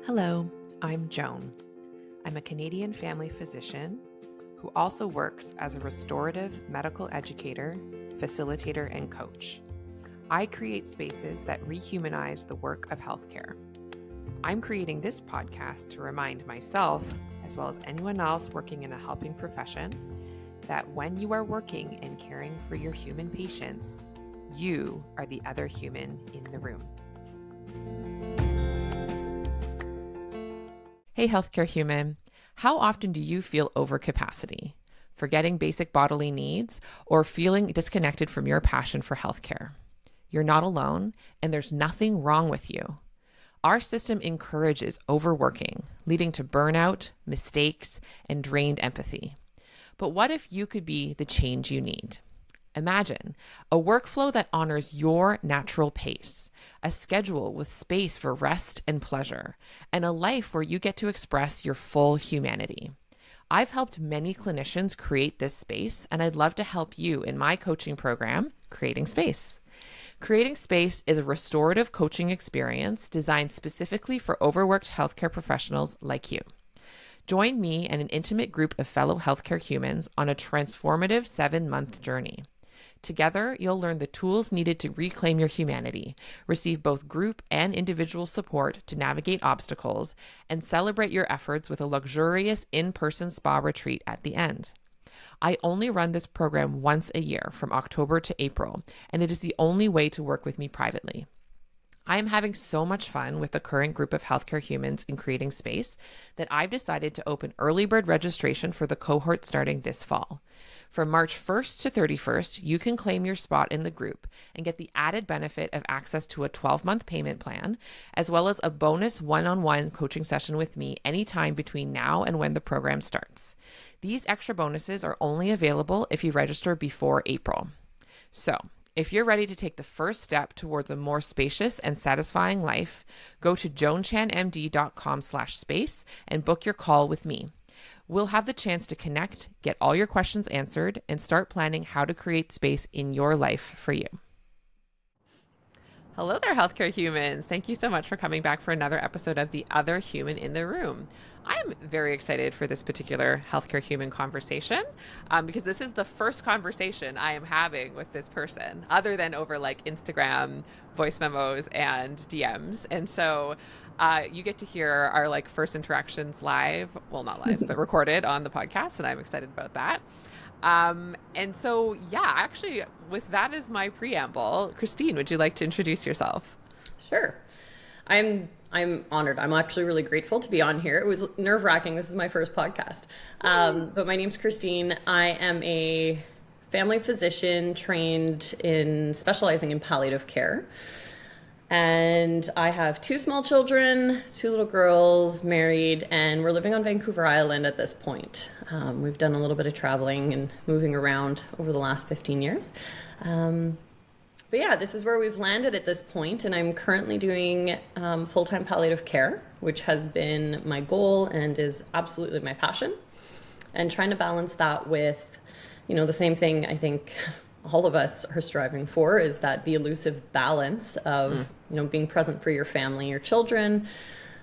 Hello, I'm Joan. I'm a Canadian family physician who also works as a restorative medical educator, facilitator, and coach. I create spaces that rehumanize the work of healthcare. I'm creating this podcast to remind myself, as well as anyone else working in a helping profession, that when you are working and caring for your human patients, you are the other human in the room. Hey, healthcare human. How often do you feel overcapacity, forgetting basic bodily needs, or feeling disconnected from your passion for healthcare? You're not alone, and there's nothing wrong with you. Our system encourages overworking, leading to burnout, mistakes, and drained empathy. But what if you could be the change you need? Imagine a workflow that honors your natural pace, a schedule with space for rest and pleasure, and a life where you get to express your full humanity. I've helped many clinicians create this space, and I'd love to help you in my coaching program, Creating Space. Creating Space is a restorative coaching experience designed specifically for overworked healthcare professionals like you. Join me and an intimate group of fellow healthcare humans on a transformative 7-month journey. Together, you'll learn the tools needed to reclaim your humanity, receive both group and individual support to navigate obstacles, and celebrate your efforts with a luxurious in-person spa retreat at the end. I only run this program once a year from October to April, and it is the only way to work with me privately. I am having so much fun with the current group of healthcare humans in Creating Space that I've decided to open early bird registration for the cohort starting this fall. From March 1st to 31st, you can claim your spot in the group and get the added benefit of access to a 12-month payment plan, as well as a bonus one-on-one coaching session with me anytime between now and when the program starts. These extra bonuses are only available if you register before April. So, if you're ready to take the first step towards a more spacious and satisfying life, go to joanchanmd.com/space and book your call with me. We'll have the chance to connect, get all your questions answered, and start planning how to create space in your life for you. Hello there, healthcare humans. Thank you so much for coming back for another episode of The Other Human in the Room. I'm very excited for this particular healthcare human conversation because this is the first conversation I am having with this person other than over like Instagram, voice memos, and DMs. And so you get to hear our like first interactions live, well, not live, but recorded on the podcast. And I'm excited about that. And so, yeah, actually, with that as my preamble, Kristine, would you like to introduce yourself? Sure. I'm honored. I'm actually really grateful to be on here. It was nerve-wracking. This is my first podcast. But my name's Kristine. I am a family physician trained in specializing in palliative care. And I have 2 small children, 2 little girls, married, and we're living on Vancouver Island at this point. We've done a little bit of traveling and moving around over the last 15 years. But yeah, this is where we've landed at this point, and I'm currently doing full-time palliative care, which has been my goal and is absolutely my passion. And trying to balance that with, the same thing I think all of us are striving for is that the elusive balance of, being present for your family, your children,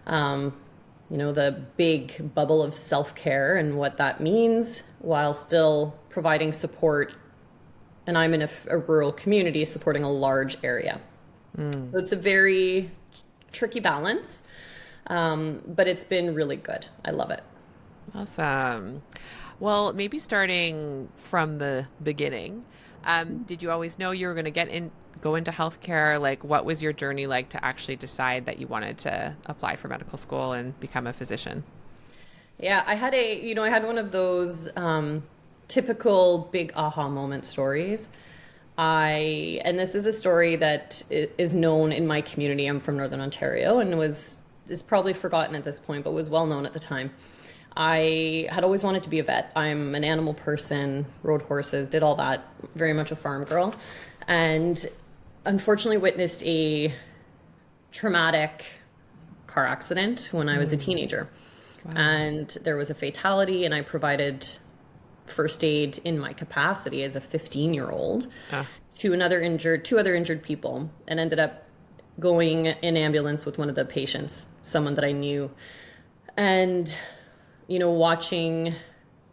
the big bubble of self-care and what that means while still providing support. And I'm in a rural community supporting a large area. So it's a very tricky balance, but it's been really good. I love it. Awesome. Well, maybe starting from the beginning, did you always know you were going to go into healthcare? Like, what was your journey like to actually decide that you wanted to apply for medical school and become a physician? Yeah, I had I had one of those typical big aha moment stories. And this is a story that is known in my community. I'm from Northern Ontario and is probably forgotten at this point, but was well known at the time. I had always wanted to be a vet. I'm an animal person, rode horses, did all that, very much a farm girl, and unfortunately witnessed a traumatic car accident when I was a teenager. Wow. And there was a fatality, and I provided first aid in my capacity as a 15-year-old to two other injured people, and ended up going in ambulance with one of the patients someone that I knew. And, watching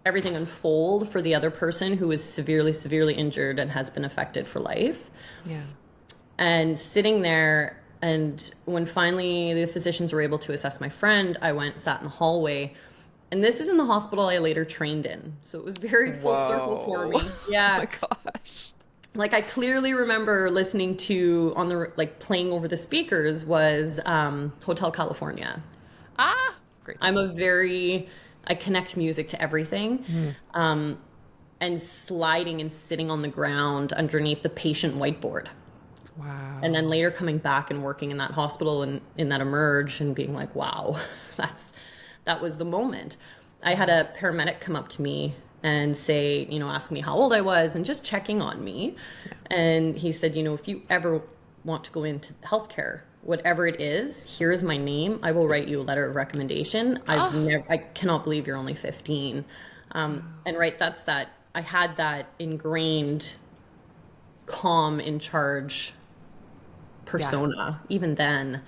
everything unfold for the other person who is severely, severely injured and has been affected for life. Yeah. And sitting there, and when finally the physicians were able to assess my friend, I went, sat in the hallway. And this is in the hospital I later trained in. So it was very full circle for me. Yeah. Oh my gosh. Like, I clearly remember listening to, playing over the speakers was Hotel California. Ah, great. I connect music to everything. And sliding and sitting on the ground underneath the patient whiteboard. Wow. And then later coming back and working in that hospital and in that emerge and being like, wow, that was the moment. I had a paramedic come up to me and say, ask me how old I was and just checking on me. Yeah. And he said, if you ever want to go into healthcare, whatever it is, here is my name. I will write you a letter of recommendation. I cannot believe you're only 15. And right, that's that. I had that ingrained calm, in charge persona even then.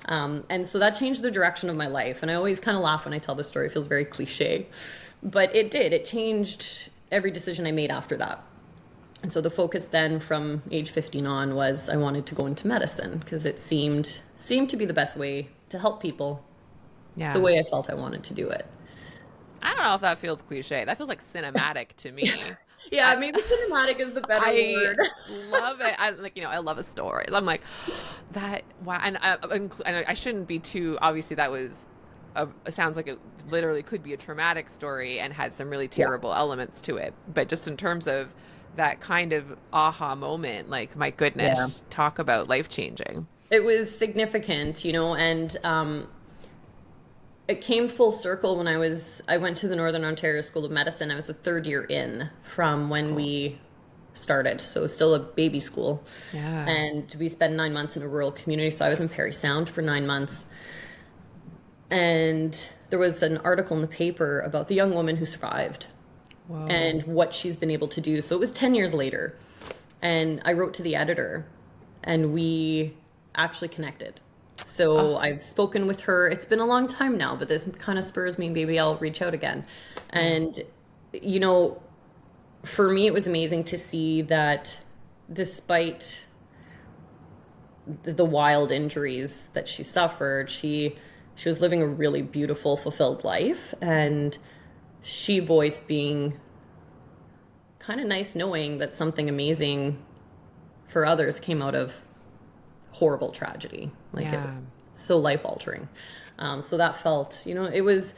And so that changed the direction of my life. And I always kind of laugh when I tell this story. It feels very cliche, but it did. It changed every decision I made after that. And so the focus then from age 15 on was I wanted to go into medicine because it seemed to be the best way to help people the way I felt I wanted to do it. I don't know if that feels cliche. That feels like cinematic to me. Yeah, maybe cinematic is the better word. Love it. I love a story. I'm like, that, wow. And I shouldn't be too, obviously that was, it sounds like it literally could be a traumatic story and had some really terrible elements to it. But just in terms of that kind of aha moment, like, my goodness, talk about life-changing. It was significant, and it came full circle when I went to the Northern Ontario School of Medicine. I was the third year in from when we started. So it was still a baby school. Yeah. And we spent 9 months in a rural community. So I was in Parry Sound for 9 months. And there was an article in the paper about the young woman who survived. Whoa. And what she's been able to do. So it was 10 years later. And I wrote to the editor and we actually connected. So I've spoken with her. It's been a long time now, but this kind of spurs me. Maybe I'll reach out again. And, for me, it was amazing to see that despite the wild injuries that she suffered, she was living a really beautiful, fulfilled life. And she voiced being kind of nice knowing that something amazing for others came out of horrible tragedy. It was so life altering. So that felt, it was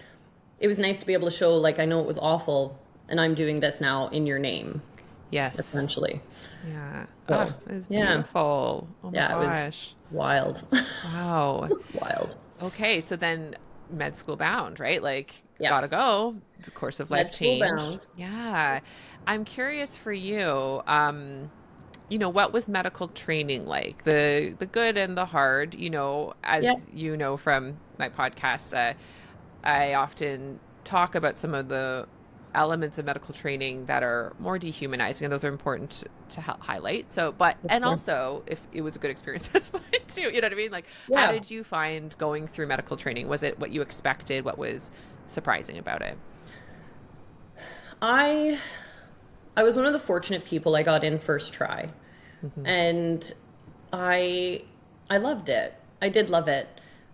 nice to be able to show, I know it was awful and I'm doing this now in your name. Yes. Essentially. Yeah. So, it's beautiful. Oh my gosh. It was wild. Wow. Wild. Okay. So then med school bound, right? Gotta go. The course of life change. Med school bound. Yeah. I'm curious for you. What was medical training like? The good and the hard, as you know from my podcast, I often talk about some of the elements of medical training that are more dehumanizing, and those are important to highlight. So, and also, if it was a good experience, that's fine too. You know what I mean? How did you find going through medical training? Was it what you expected? What was surprising about it? I was one of the fortunate people. I got in first try. Mm-hmm. And I loved it. I did love it.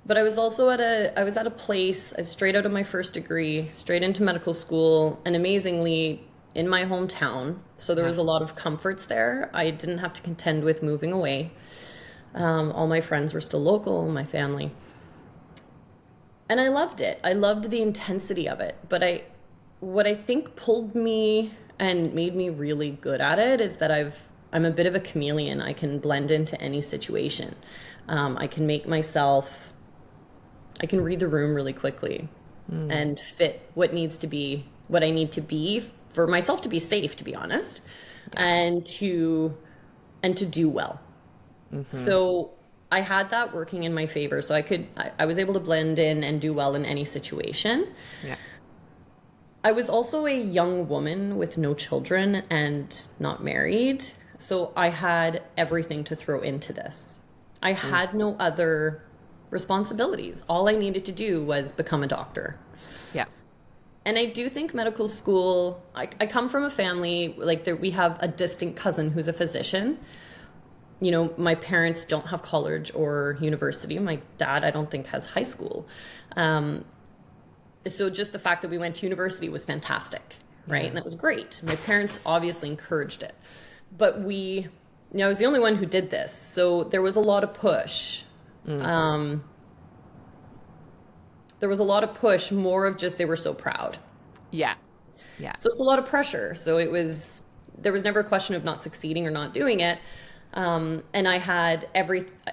But I was also at a place, straight out of my first degree, straight into medical school, and amazingly in my hometown. So there was a lot of comforts there. I didn't have to contend with moving away. All my friends were still local, my family. And I loved it. I loved the intensity of it. But what I think pulled me and made me really good at it is that I'm a bit of a chameleon. I can blend into any situation. I can read the room really quickly and fit what I need to be for myself to be safe, to be honest, and to do well. Mm-hmm. So I had that working in my favor. So I was able to blend in and do well in any situation. Yeah. I was also a young woman with no children and not married. So I had everything to throw into this. I had no other responsibilities. All I needed to do was become a doctor. Yeah. And I do think medical school, I come from a family, like we have a distant cousin who's a physician. You know, my parents don't have college or university. My dad, I don't think, has high school. So just the fact that we went to university was fantastic, right? And that was great. My parents obviously encouraged it. But I was the only one who did this. So there was a lot of push. There was a lot of push, more of just they were so proud. Yeah. Yeah. So it's a lot of pressure. So there was never a question of not succeeding or not doing it. And I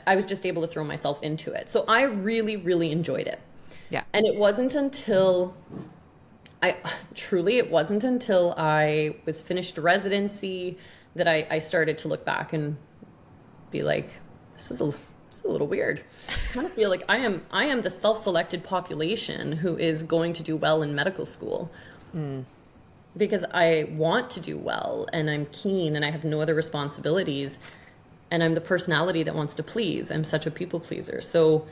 was just able to throw myself into it. So I really, really enjoyed it. Yeah. And it wasn't until I was finished residency that I started to look back and be like, this is a little weird. I kind of feel like I am the self-selected population who is going to do well in medical school. Because I want to do well and I'm keen and I have no other responsibilities and I'm the personality that wants to please. I'm such a people pleaser. So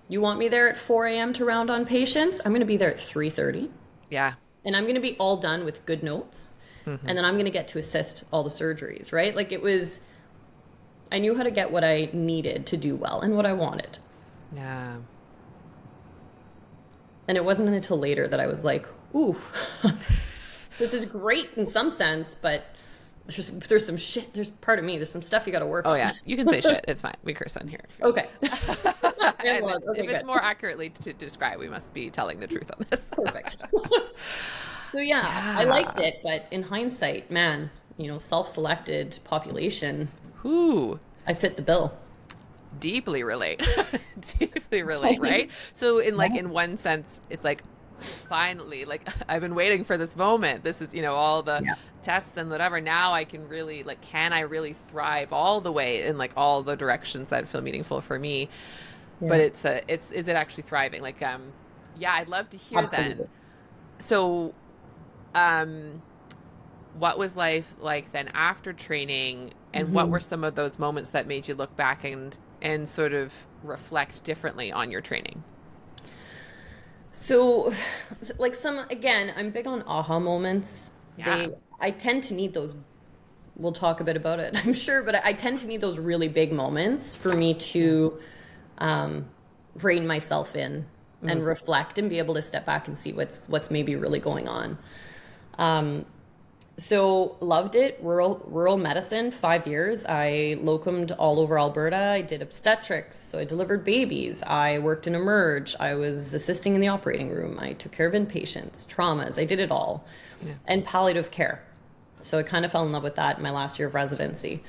you want me there at 4 a.m. to round on patients? I'm going to be there at 3:30. Yeah. And I'm going to be all done with good notes. And then I'm going to get to assist all the surgeries, right? Like I knew how to get what I needed to do well and what I wanted. Yeah. And it wasn't until later that I was like, ooh, this is great in some sense, but there's some shit. There's part of me. There's some stuff you got to work on. Oh, yeah. You can say shit. It's fine. We curse on here. Okay. If it's more accurately to describe, we must be telling the truth on this. Perfect. So, yeah, I liked it. But in hindsight, man, self-selected population. Ooh. I fit the bill. Deeply relate. Deeply relate, right? So in one sense, it's like, finally, like I've been waiting for this moment. This is, all the tests and whatever. Now I can really can I really thrive all the way in like all the directions that feel meaningful for me? Yeah. But is it actually thriving? Like, I'd love to hear then. So, what was life like then after training, and what were some of those moments that made you look back and sort of reflect differently on your training? So, again, I'm big on aha moments. Yeah. I tend to need those. We'll talk a bit about it, I'm sure, but I tend to need those really big moments for me to rein myself in and reflect and be able to step back and see what's maybe really going on. So loved it. Rural medicine, 5 years. I locumed all over Alberta. I did obstetrics. So I delivered babies. I worked in Emerge. I was assisting in the operating room. I took care of inpatients, traumas. I did it all. Yeah. And palliative care. So I kind of fell in love with that in my last year of residency.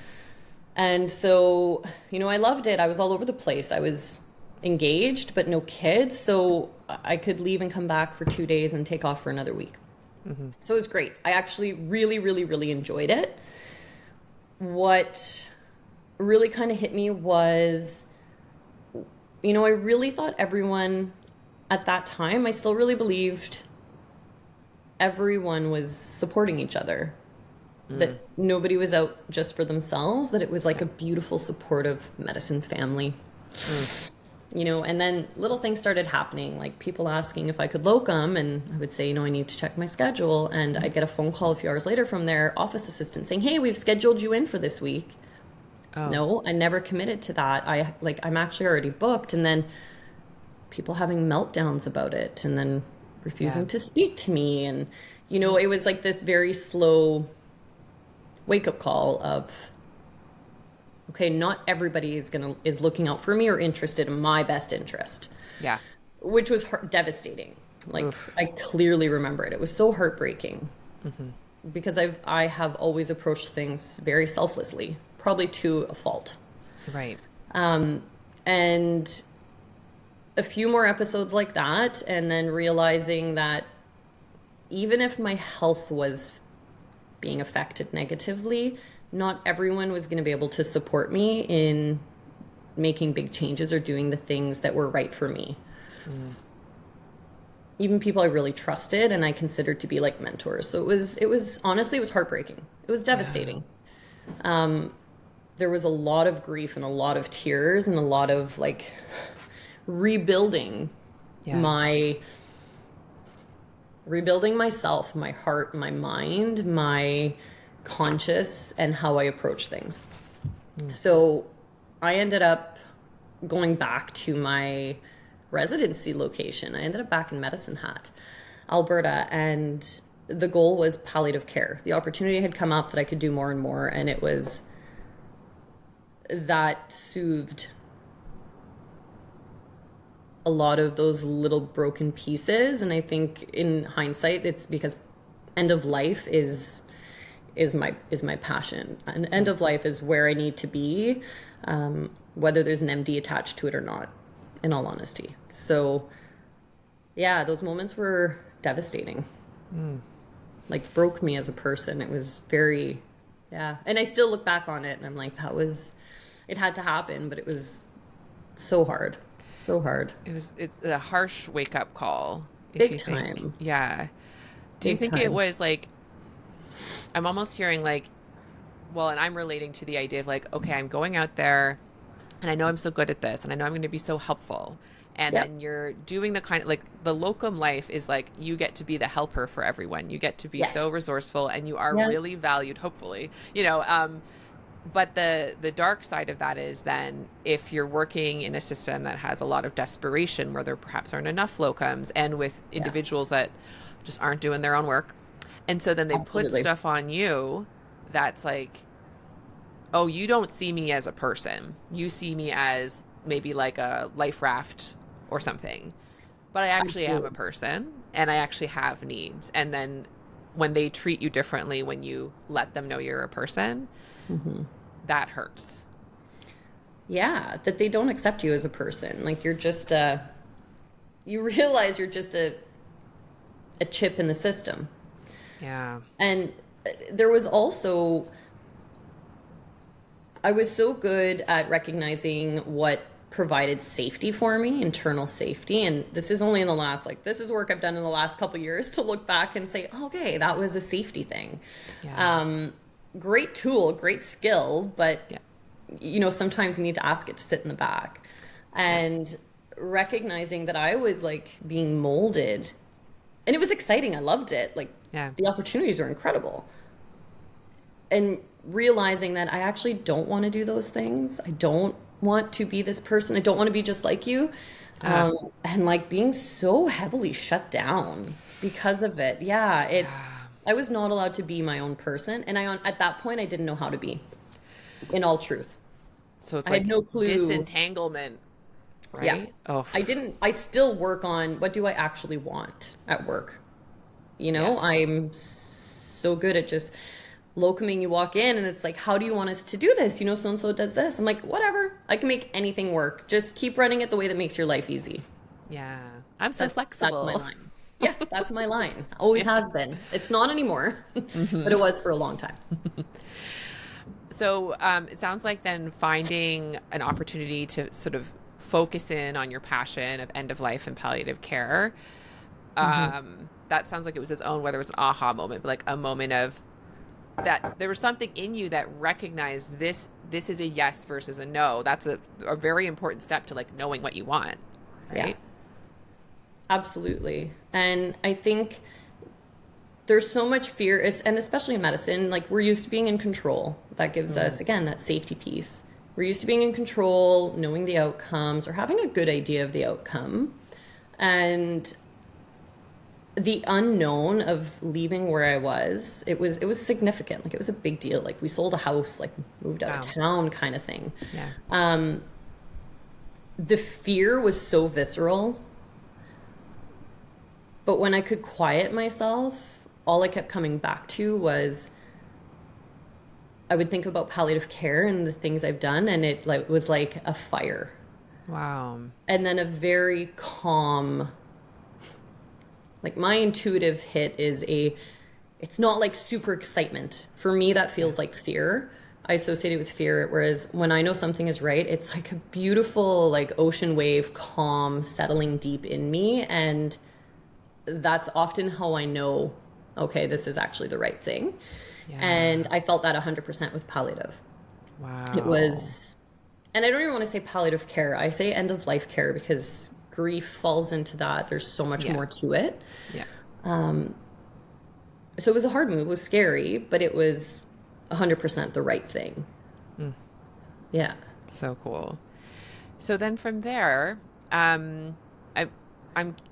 And so, I loved it. I was all over the place. I was engaged, but no kids. So I could leave and come back for 2 days and take off for another week. So it was great. I actually really, really, really enjoyed it. What really kind of hit me was, I really thought everyone at that time, I still really believed everyone was supporting each other. That nobody was out just for themselves, that it was like a beautiful, supportive medicine family. And then little things started happening, like people asking if I could locum, and I would say, I need to check my schedule. And I'd get a phone call a few hours later from their office assistant saying, hey, we've scheduled you in for this week. Oh. No, I never committed to that. I'm actually already booked. And then people having meltdowns about it and then refusing to speak to me. And, it was like this very slow wake-up call of, okay, not everybody is looking out for me or interested in my best interest. Yeah. Which was devastating. Oof. I clearly remember it. It was so heartbreaking because I have always approached things very selflessly, probably to a fault. Right. And a few more episodes like that, and then realizing that even if my health was being affected negatively, not everyone was going to be able to support me in making big changes or doing the things that were right for me. Even people I really trusted and I considered to be like mentors. So it was honestly, it was heartbreaking. It was devastating. Yeah. There was a lot of grief and a lot of tears and a lot of rebuilding my rebuilding myself, my heart, my mind, my conscious, and how I approach things. So I ended up going back to my residency location. I ended up back in Medicine Hat, Alberta, and the goal was palliative care. The opportunity had come up that I could do more and more, and it was that soothed a lot of those little broken pieces. And I think in hindsight, it's because end of life is my passion. And end of life is where I need to be, whether there's an MD attached to it or not, in all honesty. So yeah, those moments were devastating. Like, broke me as a person. It was very, yeah. And I still look back on it and I'm like, it had to happen, but it was so hard. So hard. It's a harsh wake up call. Big time. Yeah. Do you think it was like, I'm almost hearing like, well, and I'm relating to the idea of like, okay, I'm going out there and I know I'm so good at this and I know I'm going to be so helpful. And then you're doing the kind of like the locum life is like, you get to be the helper for everyone. You get to be so resourceful and you are really valued, hopefully, but the dark side of that is then if you're working in a system that has a lot of desperation where there perhaps aren't enough locums and with individuals that just aren't doing their own work. And so then they put stuff on you that's like, oh, you don't see me as a person. You see me as maybe like a life raft or something. But I actually am a person and I actually have needs. And then when they treat you differently, when you let them know you're a person, that hurts. Yeah, that they don't accept you as a person. Like, you're just you realize you're just a chip in the system. Yeah. And there was also, I was so good at recognizing what provided safety for me, internal safety. And this is only in the last, this is work I've done in the last couple of years to look back and say, okay, that was a safety thing. Yeah. Great tool, great skill, but sometimes you need to ask it to sit in the back. And recognizing that I was like being molded, and it was exciting. I loved it. The opportunities were incredible. And realizing that I actually don't want to do those things. I don't want to be this person. I don't want to be just like you. And being so heavily shut down because of it. I was not allowed to be my own person. And at that point, I didn't know how to be, in all truth. So it's I had no clue. Disentanglement, right? Yeah. I still work on what do I actually want at work. I'm so good at just locuming. You walk in and it's like, how do you want us to do this? So-and-so does this. I'm like, whatever. I can make anything work. Just keep running it the way that makes your life easy. Yeah. I'm so flexible. That's my line. Yeah, that's my line. Always has been. It's not anymore, but it was for a long time. So it sounds like then finding an opportunity to sort of focus in on your passion of end of life and palliative care. That sounds like it was his own, whether it was an aha moment, but like a moment of that there was something in you that recognized this is a yes versus a no. That's a very important step to like knowing what you want. Right? Yeah. Absolutely. And I think there's so much fear, and especially in medicine, we're used to being in control. That gives us, again, that safety piece. We're used to being in control, knowing the outcomes, or having a good idea of the outcome. And the unknown of leaving where I was, it was significant. It was a big deal. We sold a house, moved out of town kind of thing. Yeah. The fear was so visceral. But when I could quiet myself, all I kept coming back to was I would think about palliative care and the things I've done, and it was like a fire. Wow. And then a very calm, my intuitive hit is it's not super excitement. For me, that feels like fear. I associate it with fear, whereas when I know something is right, it's like a beautiful ocean wave, calm, settling deep in me. And that's often how I know, okay, this is actually the right thing. Yeah. And I felt that 100% with palliative. Wow. It was and I don't even want to say palliative care. I say end of life care because grief falls into that. There's so much more to it. Yeah. So it was a hard move. It was scary, but it was 100% the right thing. Yeah. So cool. So then from there, it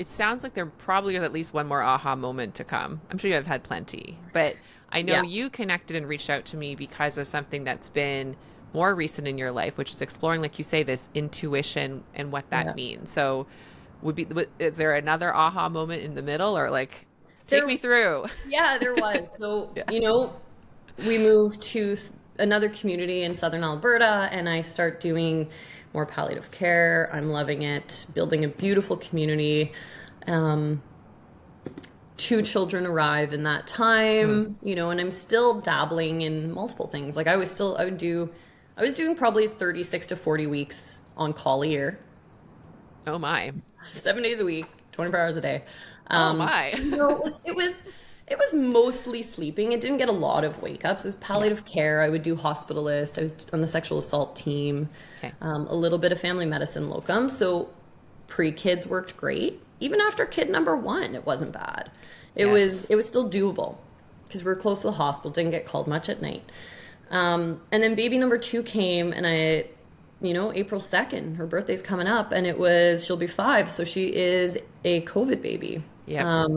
sounds like there probably is at least one more aha moment to come. I'm sure you have had plenty, but I know you connected and reached out to me because of something that's been more recent in your life, which is exploring, like you say, this intuition and what that means. So is there another aha moment in the middle, or like, take me through? Yeah, there was. So, we moved to another community in southern Alberta, and I start doing more palliative care. I'm loving it, building a beautiful community. 2 children arrive in that time, and I'm still dabbling in multiple things. Like I was doing probably 36 to 40 weeks on call a year. Oh my. 7 days a week, 24 hours a day. Oh my. It was mostly sleeping. It didn't get a lot of wake ups. It was palliative care. I would do hospitalist. I was on the sexual assault team. Okay. A little bit of family medicine locum. So pre-kids worked great. Even after kid number 1, it wasn't bad. It was still doable because we were close to the hospital. Didn't get called much at night. And then baby number 2 came, and April 2nd, her birthday's coming up, and she'll be 5. So she is a COVID baby. Yeah.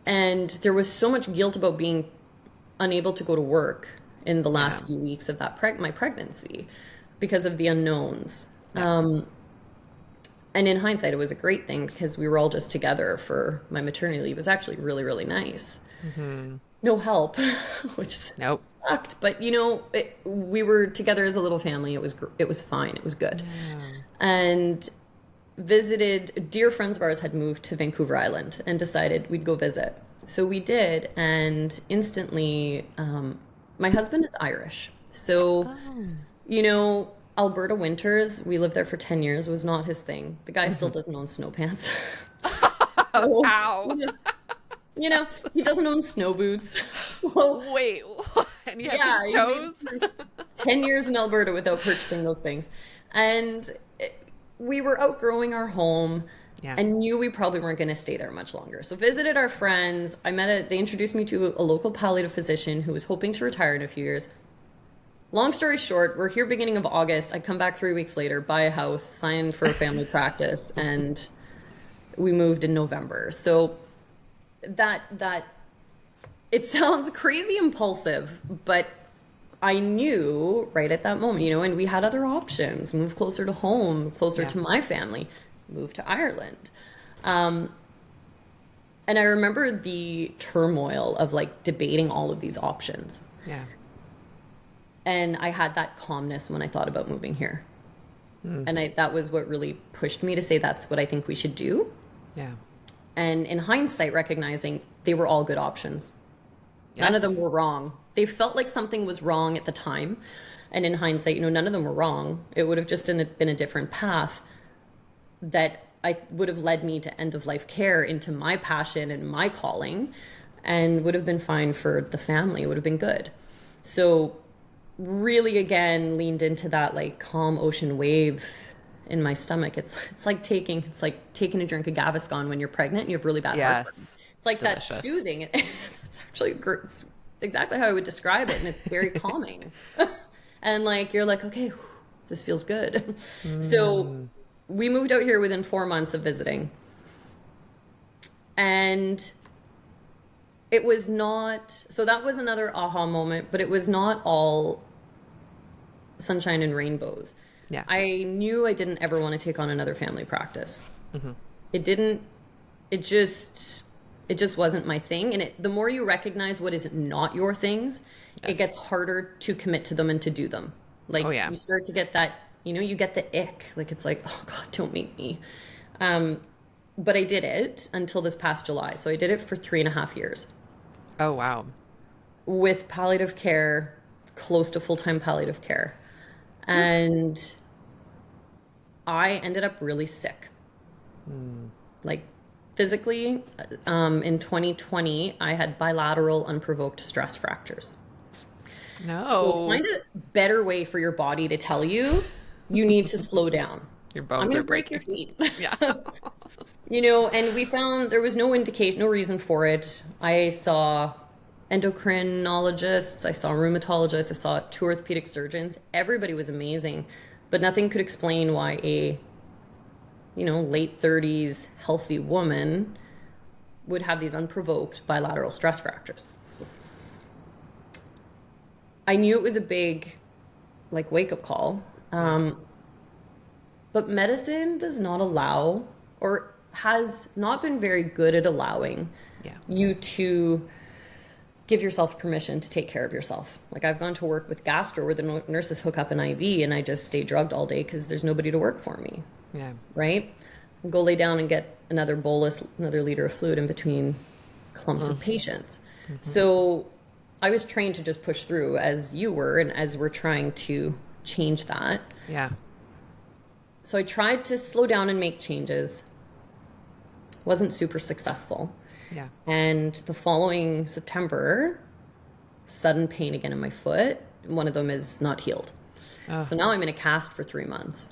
And there was so much guilt about being unable to go to work in the last few weeks of my pregnancy because of the unknowns. Yeah. And in hindsight, it was a great thing because we were all just together for my maternity leave. It was actually really, really nice. Mm-hmm. No help, which sucked. But we were together as a little family. It was fine. It was good. Yeah. And visited, dear friends of ours had moved to Vancouver Island and decided we'd go visit. So we did, and instantly, my husband is Irish. So, Alberta winters, we lived there for 10 years, was not his thing. The guy still doesn't own snow pants. Ow. He doesn't own snow boots. So, wait, and he has shows? 10 years in Alberta without purchasing those things. And we were outgrowing our home and knew we probably weren't going to stay there much longer. So visited our friends. They introduced me to a local palliative physician who was hoping to retire in a few years. Long story short, we're here beginning of August. I come back 3 weeks later, buy a house, sign for a family practice, and we moved in November. So that it sounds crazy impulsive, but I knew right at that moment, and we had other options. Move closer to home, closer to my family, move to Ireland. And I remember the turmoil of debating all of these options. Yeah. And I had that calmness when I thought about moving here. And that was what really pushed me to say that's what I think we should do. Yeah. And in hindsight, recognizing they were all good options. Yes. None of them were wrong. They felt like something was wrong at the time. And in hindsight, none of them were wrong. It would have just been a different path that would have led me to end of life care, into my passion and my calling, and would have been fine for the family. It would have been good. So really, again, leaned into that calm ocean wave in my stomach. It's like taking a drink of Gaviscon when you're pregnant and you have really bad heartburn. It's like delicious. That soothing. It's actually it's exactly how I would describe it, and it's very calming. And you're like, okay, this feels good. So we moved out here within 4 months of visiting, and it was not. So that was another aha moment, but it was not all sunshine and rainbows. Yeah, I knew I didn't ever want to take on another family practice. Mm-hmm. It just wasn't my thing. And the more you recognize what is not your things, it gets harder to commit to them and to do them. You start to get that, you get the ick. It's like, oh God, don't make me. But I did it until this past July. So I did it for 3.5 years. Oh, wow. With palliative care, close to full-time palliative care. And I ended up really sick. Physically, in 2020, I had bilateral unprovoked stress fractures. So No. find a better way for your body to tell you you need to slow down. Your I'm bones going are to break your breaking. feet. Yeah. And we found there was no indication, no reason for it. I saw endocrinologists, I saw rheumatologists, I saw 2 orthopedic surgeons. Everybody was amazing, but nothing could explain why a, late 30s healthy woman would have these unprovoked bilateral stress fractures. I knew it was a big, wake-up call. But medicine does not allow, or has not been very good at allowing Yeah. you to give yourself permission to take care of yourself. Like, I've gone to work with gastro where the nurses hook up an IV and I just stay drugged all day because there's nobody to work for me, Yeah. right? Go lay down and get another bolus, another liter of fluid in between clumps of patients. So I was trained to just push through, as you were, and as we're trying to change that. Yeah. So I tried to slow down and make changes. Wasn't super successful. Yeah. And the following September, sudden pain again in my foot. One of them is not healed. Oh. So now I'm in a cast for 3 months.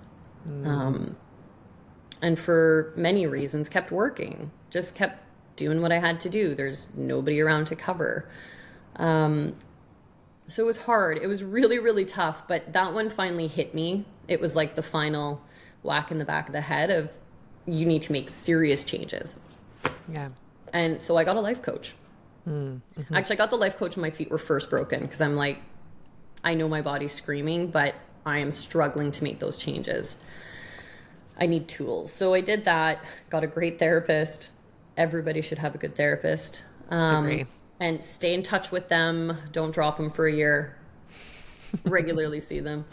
And for many reasons, kept working. Just kept doing what I had to do. There's nobody around to cover. So it was hard. It was really, really tough. But that one finally hit me. It was like the final whack in the back of the head of, you need to make serious changes. Yeah. And so I got a life coach. Actually, I got the life coach when my feet were first broken, because I'm like, I know my body's screaming, but I am struggling to make those changes. I need tools. So I did that, got a great therapist. Everybody should have a good therapist. Agree. And stay in touch with them. Don't drop them for a year. Regularly see them.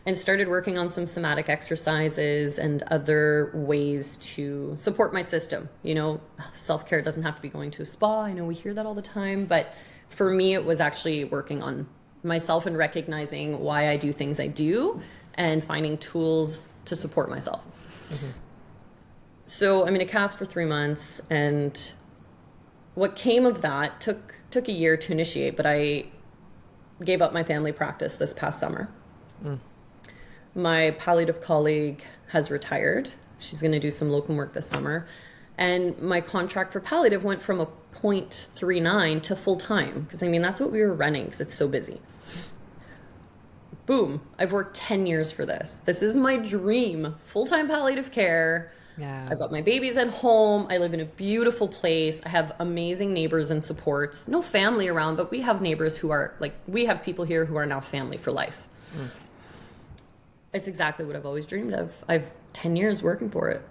And started working on some somatic exercises and other ways to support my system. Self-care doesn't have to be going to a spa. I know we hear that all the time, but for me, it was actually working on myself and recognizing why I do things I do and finding tools to support myself. So I'm in a cast for 3 months, and what came of that took a year to initiate, but I gave up my family practice this past summer. My palliative colleague has retired. She's going to do some locum work this summer. And my contract for palliative went from a 0.39 to full time, because that's what we were running, because it's so busy. Boom. I've worked 10 years for this. This is my dream. Full-time palliative care. Yeah. I've got my babies at home. I live in a beautiful place. I have amazing neighbors and supports. No family around, but we have neighbors who are we have people here who are now family for life. It's exactly what I've always dreamed of. I've 10 years working for it.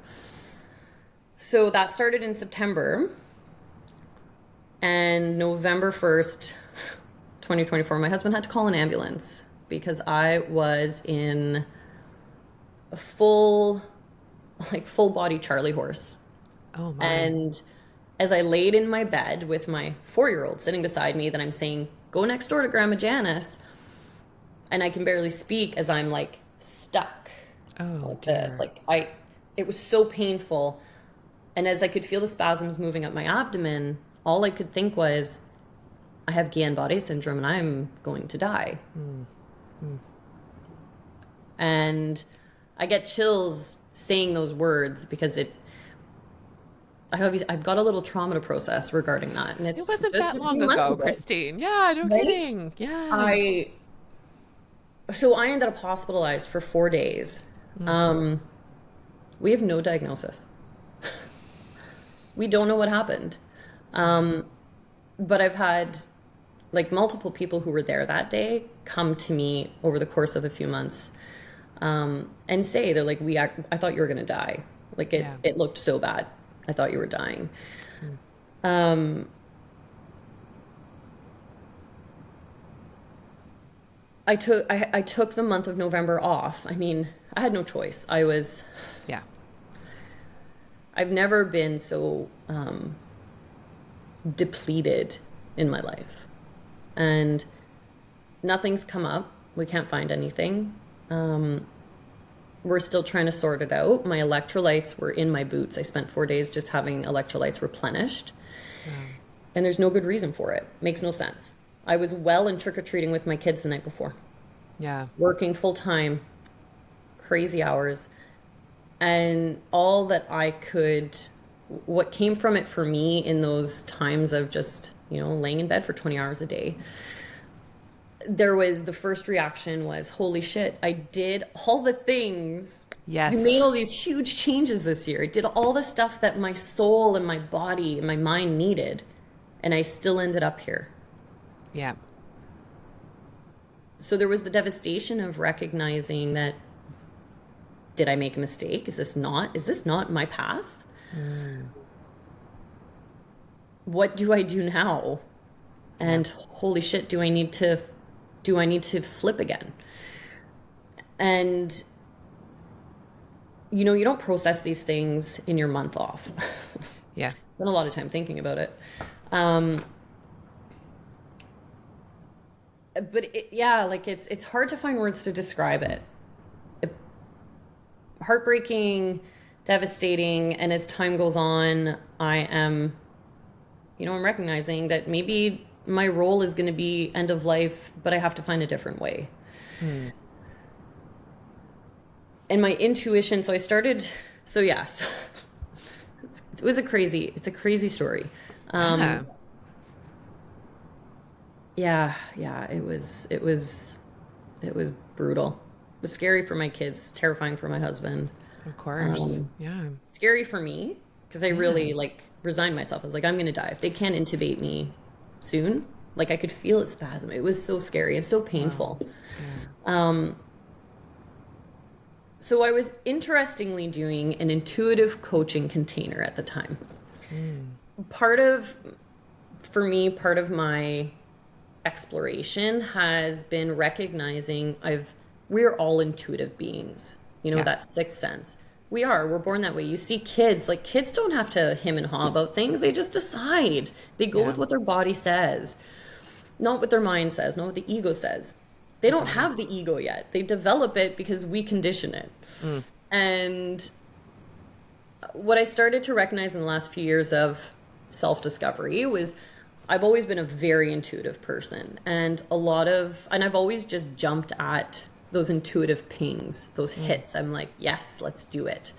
So that started in September. And November 1st, 2024, my husband had to call an ambulance because I was in a full body Charlie horse. Oh my. And as I laid in my bed with my 4-year-old sitting beside me, that I'm saying, go next door to Grandma Janice. And I can barely speak as I'm stuck. Oh, This. dear. It was so painful. And as I could feel the spasms moving up my abdomen, all I could think was, I have Guillain-Barré syndrome and I'm going to die. And I get chills saying those words because I've got a little trauma to process regarding that. And It wasn't that long months ago, Kristine. Yeah, no Right? kidding. Yeah. So I ended up hospitalized for 4 days. We have no diagnosis. We don't know what happened. But I've had multiple people who were there that day come to me over the course of a few months and say, they're like, I thought you were going to die. It looked so bad. I thought you were dying. I took the month of November off. I had no choice. Yeah. I've never been so depleted in my life. And nothing's come up. We can't find anything. We're still trying to sort it out. My electrolytes were in my boots. I spent 4 days just having electrolytes replenished. And there's no good reason for it. Makes no sense. I was well and trick-or-treating with my kids the night before, Yeah. working full time, crazy hours. And all that I could, what came from it for me in those times of just, laying in bed for 20 hours a day, the first reaction was, holy shit, I did all the things. Yes. You made all these huge changes this year. I did all the stuff that my soul and my body and my mind needed. And I still ended up here. Yeah. So there was the devastation of recognizing that, did I make a mistake? Is this not my path? What do I do now? And holy shit, do I need to flip again? And you don't process these things in your month off. Yeah. Spent a lot of time thinking about it. But it's hard to find words to describe it. Heartbreaking, devastating, and as time goes on, I'm recognizing that maybe my role is going to be end of life, but I have to find a different way. And my intuition, yes, it's a crazy story. It was brutal. It was scary for my kids, terrifying for my husband. Of course. Scary for me because I really resigned myself. I was like, I'm going to die. If they can't intubate me soon, I could feel it spasm. It was so scary and so painful. Wow. Yeah. So I was interestingly doing an intuitive coaching container at the time. Part of my exploration has been recognizing we're all intuitive beings. That sixth sense. We're born that way. You see kids don't have to hem and haw about things. They just decide. They go with what their body says, not what their mind says, not what the ego says. They don't have the ego yet. They develop it because we condition it. And what I started to recognize in the last few years of self-discovery was I've always been a very intuitive person, and I've always just jumped at those intuitive pings, those hits. I'm like, yes, let's do it.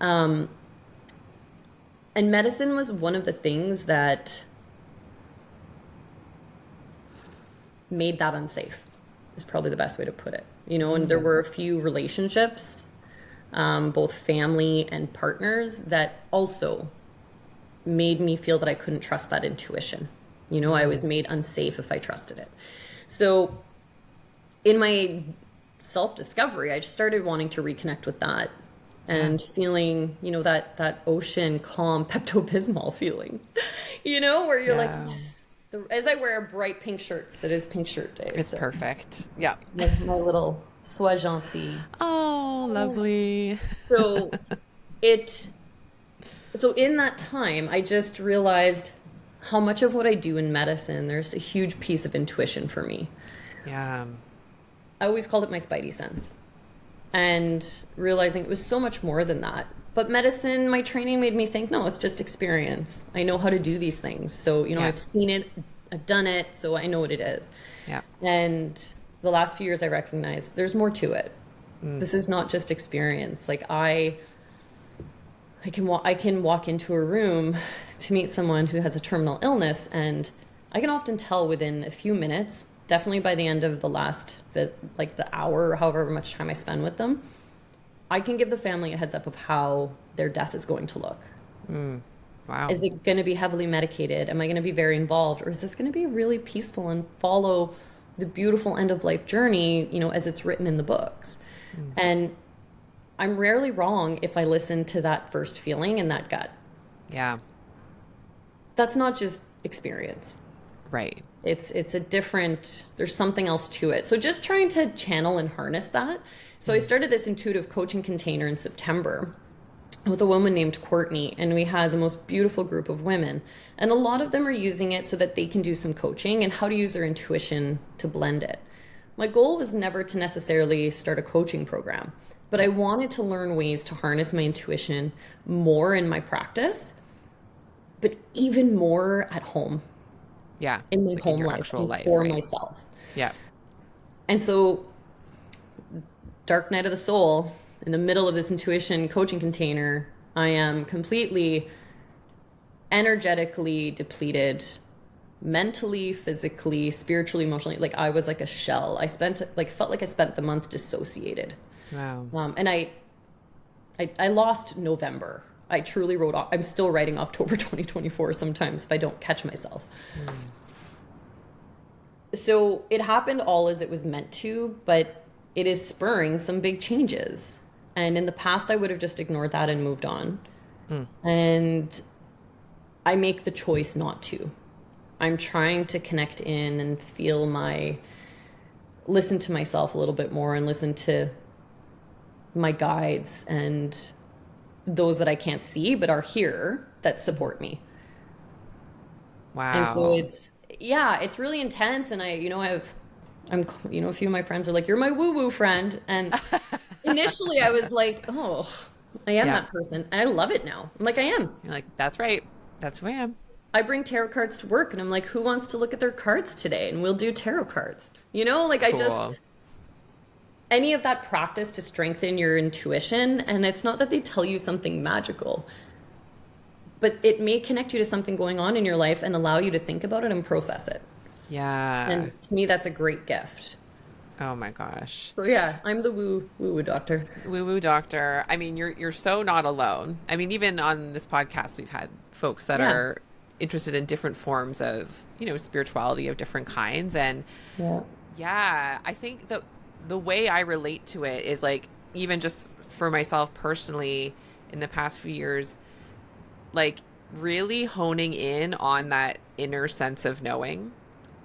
And medicine was one of the things that made that unsafe, is probably the best way to put it. And there were a few relationships, both family and partners, that also made me feel that I couldn't trust that intuition. I was made unsafe if I trusted it. So in my self-discovery, I just started wanting to reconnect with that and feeling, that ocean calm Pepto-Bismol feeling, where you're like, yes. As I wear a bright pink shirt, because it is Pink Shirt Day. It's perfect. Yeah. Like my little soie gentil. Oh, lovely. So in that time, I just realized how much of what I do in medicine, there's a huge piece of intuition for me. Yeah. I always called it my spidey sense, and realizing it was so much more than that. But medicine, my training made me think, no, it's just experience. I know how to do these things. So, I've seen it, I've done it, so I know what it is. Yeah. And the last few years I recognized there's more to it. This is not just experience. I can walk into a room to meet someone who has a terminal illness, and I can often tell within a few minutes, definitely by the end of the the hour or however much time I spend with them, I can give the family a heads up of how their death is going to look. Wow. Is it going to be heavily medicated? Am I going to be very involved? Or is this going to be really peaceful and follow the beautiful end of life journey, as it's written in the books? And I'm rarely wrong if I listen to that first feeling and that gut. Yeah. That's not just experience. Right. It's a different, there's something else to it. So just trying to channel and harness that. So I started this intuitive coaching container in September with a woman named Courtney, and we had the most beautiful group of women. And a lot of them are using it so that they can do some coaching and how to use their intuition to blend it. My goal was never to necessarily start a coaching program, but I wanted to learn ways to harness my intuition more in my practice, but even more at home. Yeah. in my Like in home your life actual and life, for right? myself. Yeah. And so, dark night of the soul, in the middle of this intuition coaching container, I am completely energetically depleted, mentally, physically, spiritually, emotionally. Like I was like a shell. Felt like I spent the month dissociated. Wow. I lost November. I truly wrote. I'm still writing October 2024 sometimes if I don't catch myself. So it happened all as it was meant to, but it is spurring some big changes. And in the past, I would have just ignored that and moved on. And I make the choice not to. I'm trying to connect in and listen to myself a little bit more and listen to my guides and those that I can't see but are here that support me. And so Wow. it's really intense. And a few of my friends are like, you're my woo woo friend. And initially I was like, oh, I am Yeah. that person. And I love it now. I'm like, I am. You're like, that's right. That's who I am. I bring tarot cards to work and I'm like, who wants to look at their cards today? And we'll do tarot cards. Cool. Any of that practice to strengthen your intuition. And it's not that they tell you something magical, but it may connect you to something going on in your life and allow you to think about it and process it. Yeah. And to me, that's a great gift. Oh my gosh. So yeah, I'm the woo woo doctor. Woo woo doctor. I mean, you're so not alone. I mean, even on this podcast, we've had folks that Yeah. are interested in different forms of, spirituality of different kinds. And Yeah. yeah, I think the way I relate to it is like, even just for myself personally in the past few years, like really honing in on that inner sense of knowing.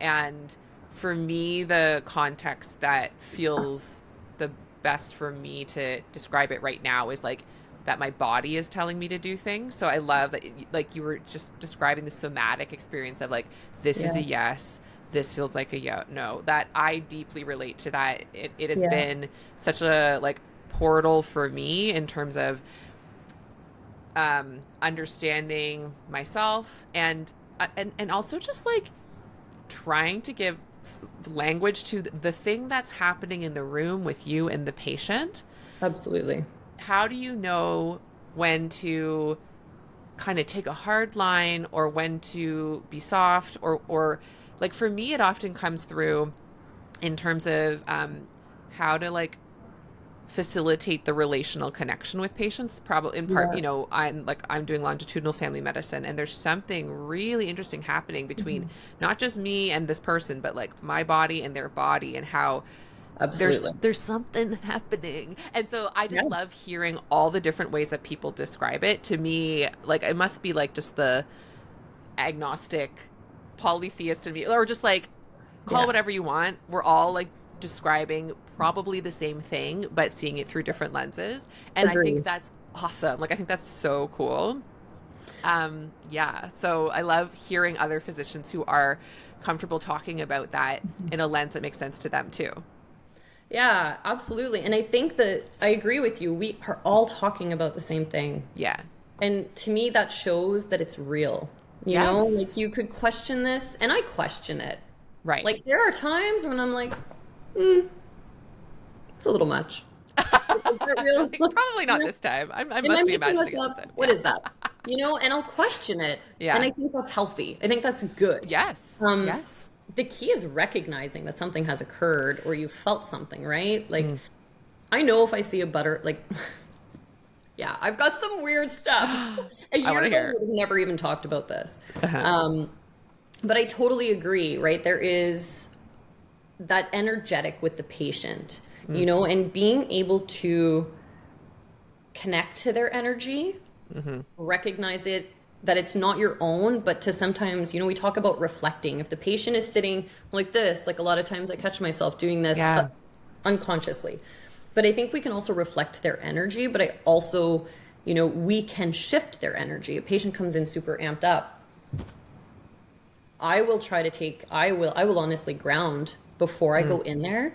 And for me, the context that feels the best for me to describe it right now is like that my body is telling me to do things. So I love that, like you were just describing the somatic experience of like, this is a Yeah. yes, this feels like a no. That I deeply relate to that. It has Yeah. been such a like portal for me in terms of understanding myself and also just like trying to give language to the thing that's happening in the room with you and the patient. Absolutely. How do you know when to kind of take a hard line or when to be soft or like for me it often comes through in terms of how to like facilitate the relational connection with patients, probably in part, Yeah. I'm doing longitudinal family medicine and there's something really interesting happening between not just me and this person but like my body and their body and how Absolutely. there's something happening. And so I Yeah. just love hearing all the different ways that people describe it. To me, like it must be like just the agnostic polytheist in me, or just like call it Yeah. whatever you want. We're all like describing probably the same thing but seeing it through different lenses, and I think Agree. that's awesome. Like I think that's so cool. Yeah, so I love hearing other physicians who are comfortable talking about that in a lens that makes sense to them too. Yeah, absolutely. And I think that I agree with you. We are all talking about the same thing. Yeah. And to me, that shows that it's real. Yes. Like you could question this, and I question it. Right. Like there are times when I'm like, it's a little much. Is that real? Like, probably not this time. I Am I must be making imagining this it this up? time. What is that? And I'll question it. Yeah. And I think that's healthy. I think that's good. Yes. Um, Yes. the key is recognizing that something has occurred or you felt something, right? Like, I know if I see yeah, I've got some weird stuff. A I year want to ago, hear. we would have never even talked about this. Uh-huh. But I totally agree, right? There is that energetic with the patient, and being able to connect to their energy, recognize it, that it's not your own, but to sometimes, we talk about reflecting. If the patient is sitting like this, like a lot of times I catch myself doing this Yeah. unconsciously. But I think we can also reflect their energy, but I also, we can shift their energy. A patient comes in super amped up. I will honestly ground before I go in there,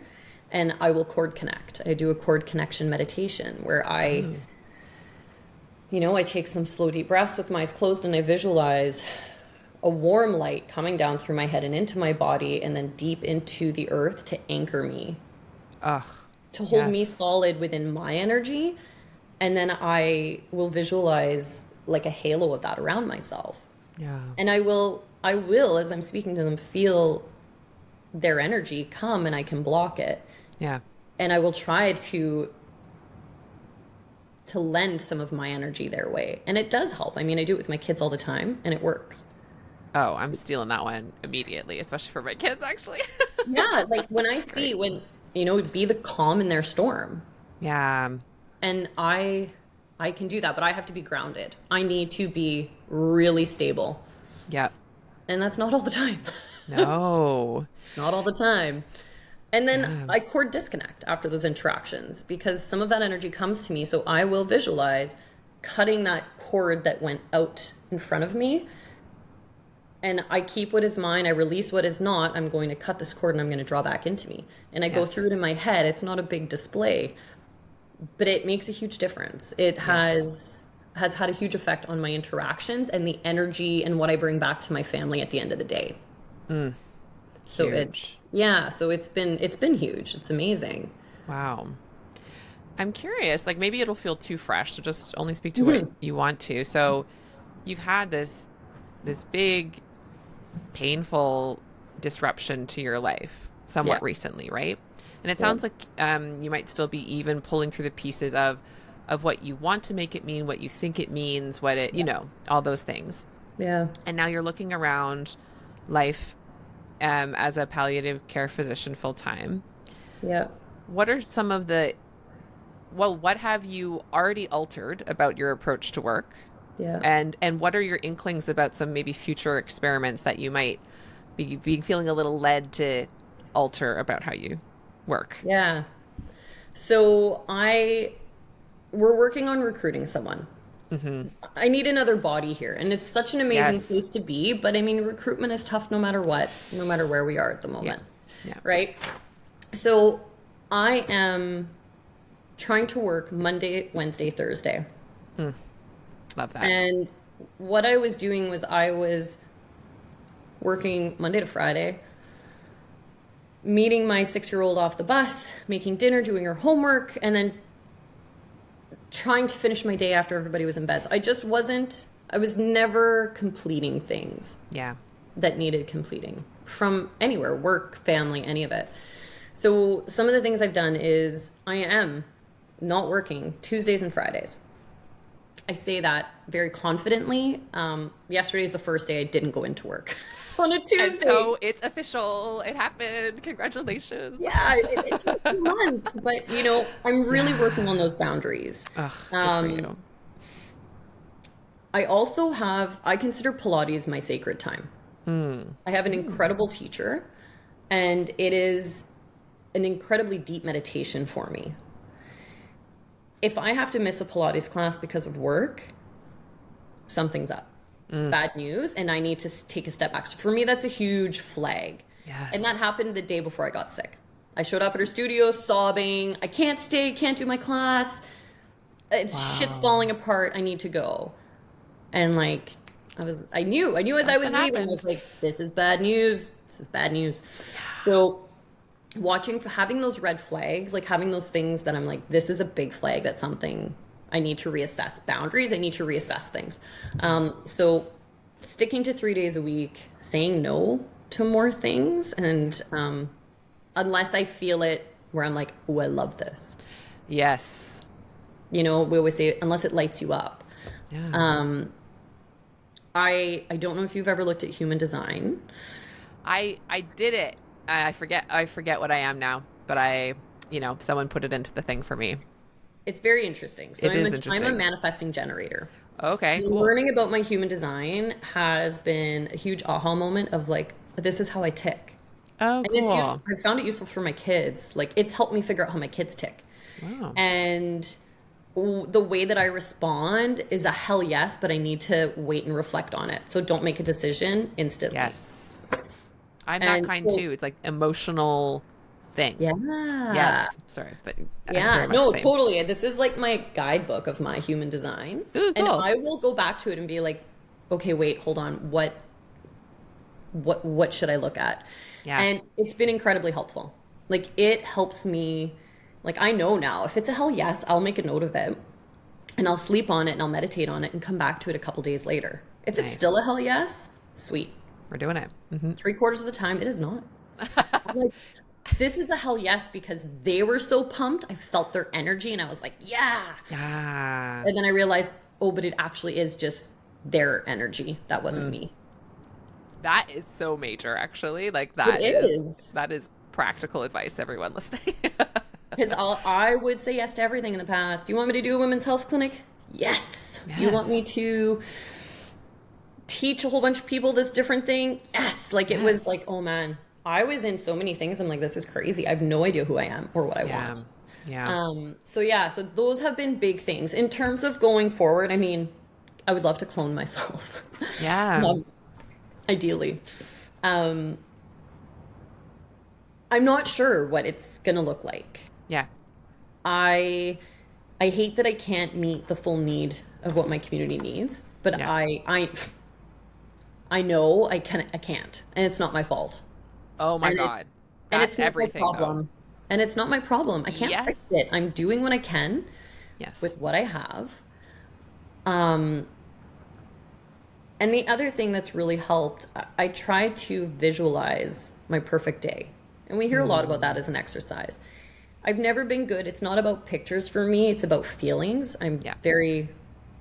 and I will cord connect. I do a cord connection meditation where I take some slow deep breaths with my eyes closed and I visualize a warm light coming down through my head and into my body and then deep into the earth to anchor me, Ugh. to hold me Yes. solid within my energy. And then I will visualize like a halo of that around myself. Yeah. And I will, as I'm speaking to them, feel their energy come, and I can block it. Yeah. And I will try to lend some of my energy their way. And it does help. I mean, I do it with my kids all the time, and it works. Oh, I'm stealing that one immediately, especially for my kids, actually. Yeah, like when I Great. see when, be the calm in their storm. Yeah. And I can do that, but I have to be grounded. I need to be really stable. Yep. And that's not all the time. No. Not all the time. And then Yeah. I cord disconnect after those interactions because some of that energy comes to me. So I will visualize cutting that cord that went out in front of me. And I keep what is mine. I release what is not. I'm going to cut this cord and I'm going to draw back into me. And I go Yes. through it in my head. It's not a big display, but it makes a huge difference. It Yes. has had a huge effect on my interactions and the energy and what I bring back to my family at the end of the day. So Huge. so it's been huge. It's amazing. Wow. I'm curious, like maybe it'll feel too fresh, so just only speak to what you want to. So you've had this big painful disruption to your life somewhat Yeah. recently, right? And it Yeah. sounds like you might still be even pulling through the pieces of what you want to make it mean, what you think it means, what it, all those things. Yeah. And now you're looking around life as a palliative care physician full time. Yeah. What are some of what have you already altered about your approach to work? Yeah. And what are your inklings about some maybe future experiments that you might be feeling a little led to alter about how you work? Yeah. So we're working on recruiting someone. I need another body here, and it's such an amazing Yes. place to be. But I mean, recruitment is tough no matter what, no matter where we are at the moment, Yeah. right? So I am trying to work Monday, Wednesday, Thursday. Love that. And what I was doing was I was working Monday to Friday, meeting my 6-year-old off the bus, making dinner, doing her homework, and then trying to finish my day after everybody was in bed. So I was never completing things Yeah. that needed completing from anywhere, work, family, any of it. So some of the things I've done is I am not working Tuesdays and Fridays. I say that very confidently. Yesterday is the first day I didn't go into work on a Tuesday. And so it's official. It happened. Congratulations. Yeah, it took 2 months, but I'm really working on those boundaries. Ugh, good for you. I consider Pilates my sacred time. I have an incredible teacher, and it is an incredibly deep meditation for me. If I have to miss a Pilates class because of work, something's up. It's bad news, and I need to take a step back. So for me, that's a huge flag. Yes. And that happened the day before I got sick. I showed up at her studio sobbing. I can't stay, can't do my class. Shit's falling apart. I need to go. And I knew as I was Something leaving, I was like, this is bad news. This is bad news. So having those red flags, like having those things that I'm like, this is a big flag. That's something I need to reassess boundaries. I need to reassess things. So sticking to 3 days a week, saying no to more things. And unless I feel it where I'm like, oh, I love this. Yes. We always say, unless it lights you up. Yeah. I don't know if you've ever looked at human design. I did it. I forget what I am now, but someone put it into the thing for me. It's very interesting. So Interesting. I'm a manifesting generator. Okay, cool. Learning about my human design has been a huge aha moment of like, this is how I tick. Oh, And cool. I found it useful for my kids. Like, it's helped me figure out how my kids tick. Wow. And the way that I respond is a hell yes, but I need to wait and reflect on it. So don't make a decision instantly. Yes. I'm And that kind too. It's like emotional thing. Yeah. Yes. Sorry, but I'm Yeah, very much no, the same. totally. This is like my guidebook of my human design. Ooh, And cool. I will go back to it and be like, okay, wait, hold on. what should I look at? Yeah. And it's been incredibly helpful. Like it helps me, like I know now if it's a hell yes, I'll make a note of it and I'll sleep on it and I'll meditate on it and come back to it a couple days later. If it's still Nice. a hell yes, sweet. We're doing it. Mm-hmm. 3/4 of the time, it is not. I'm like, this is a hell yes because they were so pumped. I felt their energy and I was like, yeah. Yeah. And then I realized, oh, but it actually is just their energy. That wasn't me. That is so major, actually. Like It is. that is practical advice, everyone listening. Because I would say yes to everything in the past. You want me to do a women's health clinic? Yes. You want me to teach a whole bunch of people this different thing? Yes. Like it was like, oh man, I was in so many things. I'm like, this is crazy. I have no idea who I am or what I want. Yeah. So those have been big things. In terms of going forward, I mean, I would love to clone myself. Yeah. Ideally. I'm not sure what it's gonna look like. Yeah. I hate that I can't meet the full need of what my community needs, but Yeah. I know I can't, and it's not my fault. Oh my And God. and That's it's not everything, my problem. And it's not my problem. I can't fix it. I'm doing what I can Yes. with what I have. And the other thing that's really helped, I try to visualize my perfect day. And we hear a lot about that as an exercise. I've never been good. It's not about pictures for me. It's about feelings. I'm very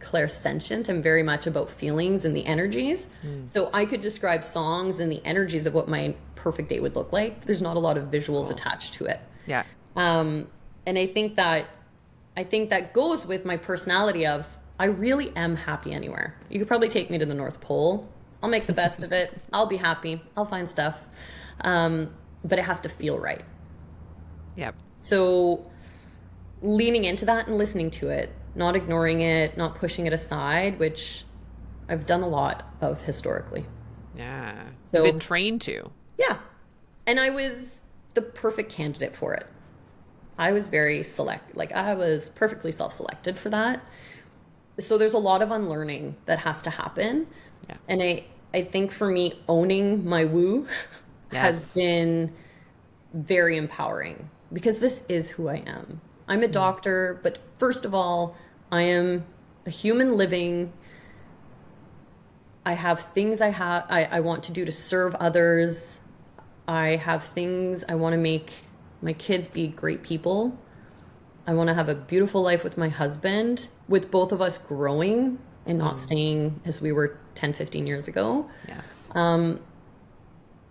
clairsentient. I'm very much about feelings and the energies. So I could describe songs and the energies of what my perfect day would look like. There's not a lot of visuals attached to it. Yeah. And I think that goes with my personality of I really am happy anywhere. You could probably take me to the North Pole. I'll make the best of it. I'll be happy. I'll find stuff. But it has to feel right. Yep. So leaning into that and listening to it, not ignoring it, not pushing it aside, which I've done a lot of historically. Yeah. So, You've been trained to. Yeah. And I was the perfect candidate for it. I was very I was perfectly self-selected for that. So there's a lot of unlearning that has to happen. Yeah. And I think for me, owning my woo has been very empowering because this is who I am. I'm a doctor, but first of all, I am a human living. I have things I want to do to serve others. I have things I want to make my kids be great people. I want to have a beautiful life with my husband, with both of us growing and not staying as we were 10, 15 years ago. Yes.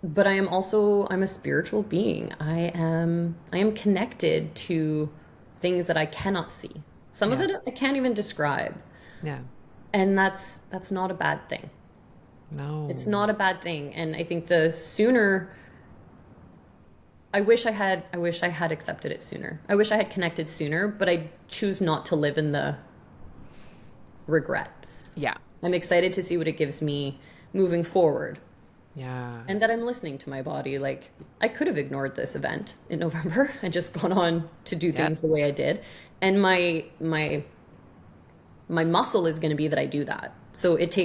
But I'm a spiritual being. I am connected to things that I cannot see. Some of it I can't even describe. Yeah. And that's not a bad thing. No. It's not a bad thing. And I think the sooner I wish I had accepted it sooner. I wish I had connected sooner, but I choose not to live in the regret. Yeah. I'm excited to see what it gives me moving forward. Yeah. And that I'm listening to my body. Like, I could have ignored this event in November and just gone on to do things the way I did. And my muscle is going to be that I do that. So it's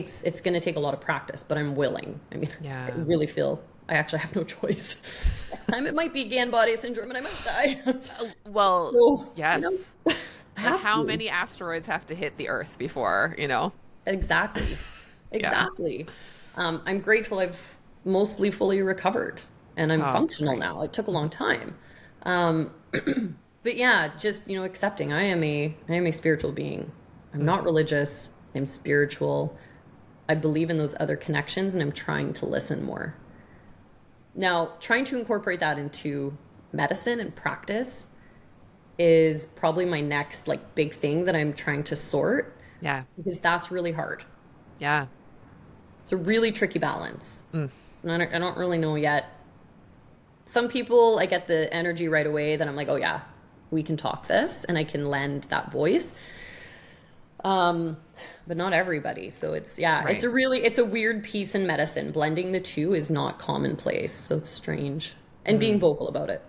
going to take a lot of practice, but I'm willing. I mean, I really feel I actually have no choice. Next time it might be Guillain-Barré syndrome and I might die. Well, So, yes. How to. many asteroids have to hit the Earth before, Exactly. Exactly. I'm grateful I've mostly fully recovered and I'm functional now. It took a long time. But yeah, just, accepting I am a spiritual being. I'm not religious. I'm spiritual. I believe in those other connections and I'm trying to listen more. Now, trying to incorporate that into medicine and practice is probably my next big thing that I'm trying to sort. Yeah. Because that's really hard. Yeah. It's a really tricky balance. And I don't really know yet. Some people, I get the energy right away that I'm like, oh yeah, we can talk this and I can lend that voice. But not everybody. So it's a weird piece in medicine. Blending the two is not commonplace. So it's strange. And being vocal about it.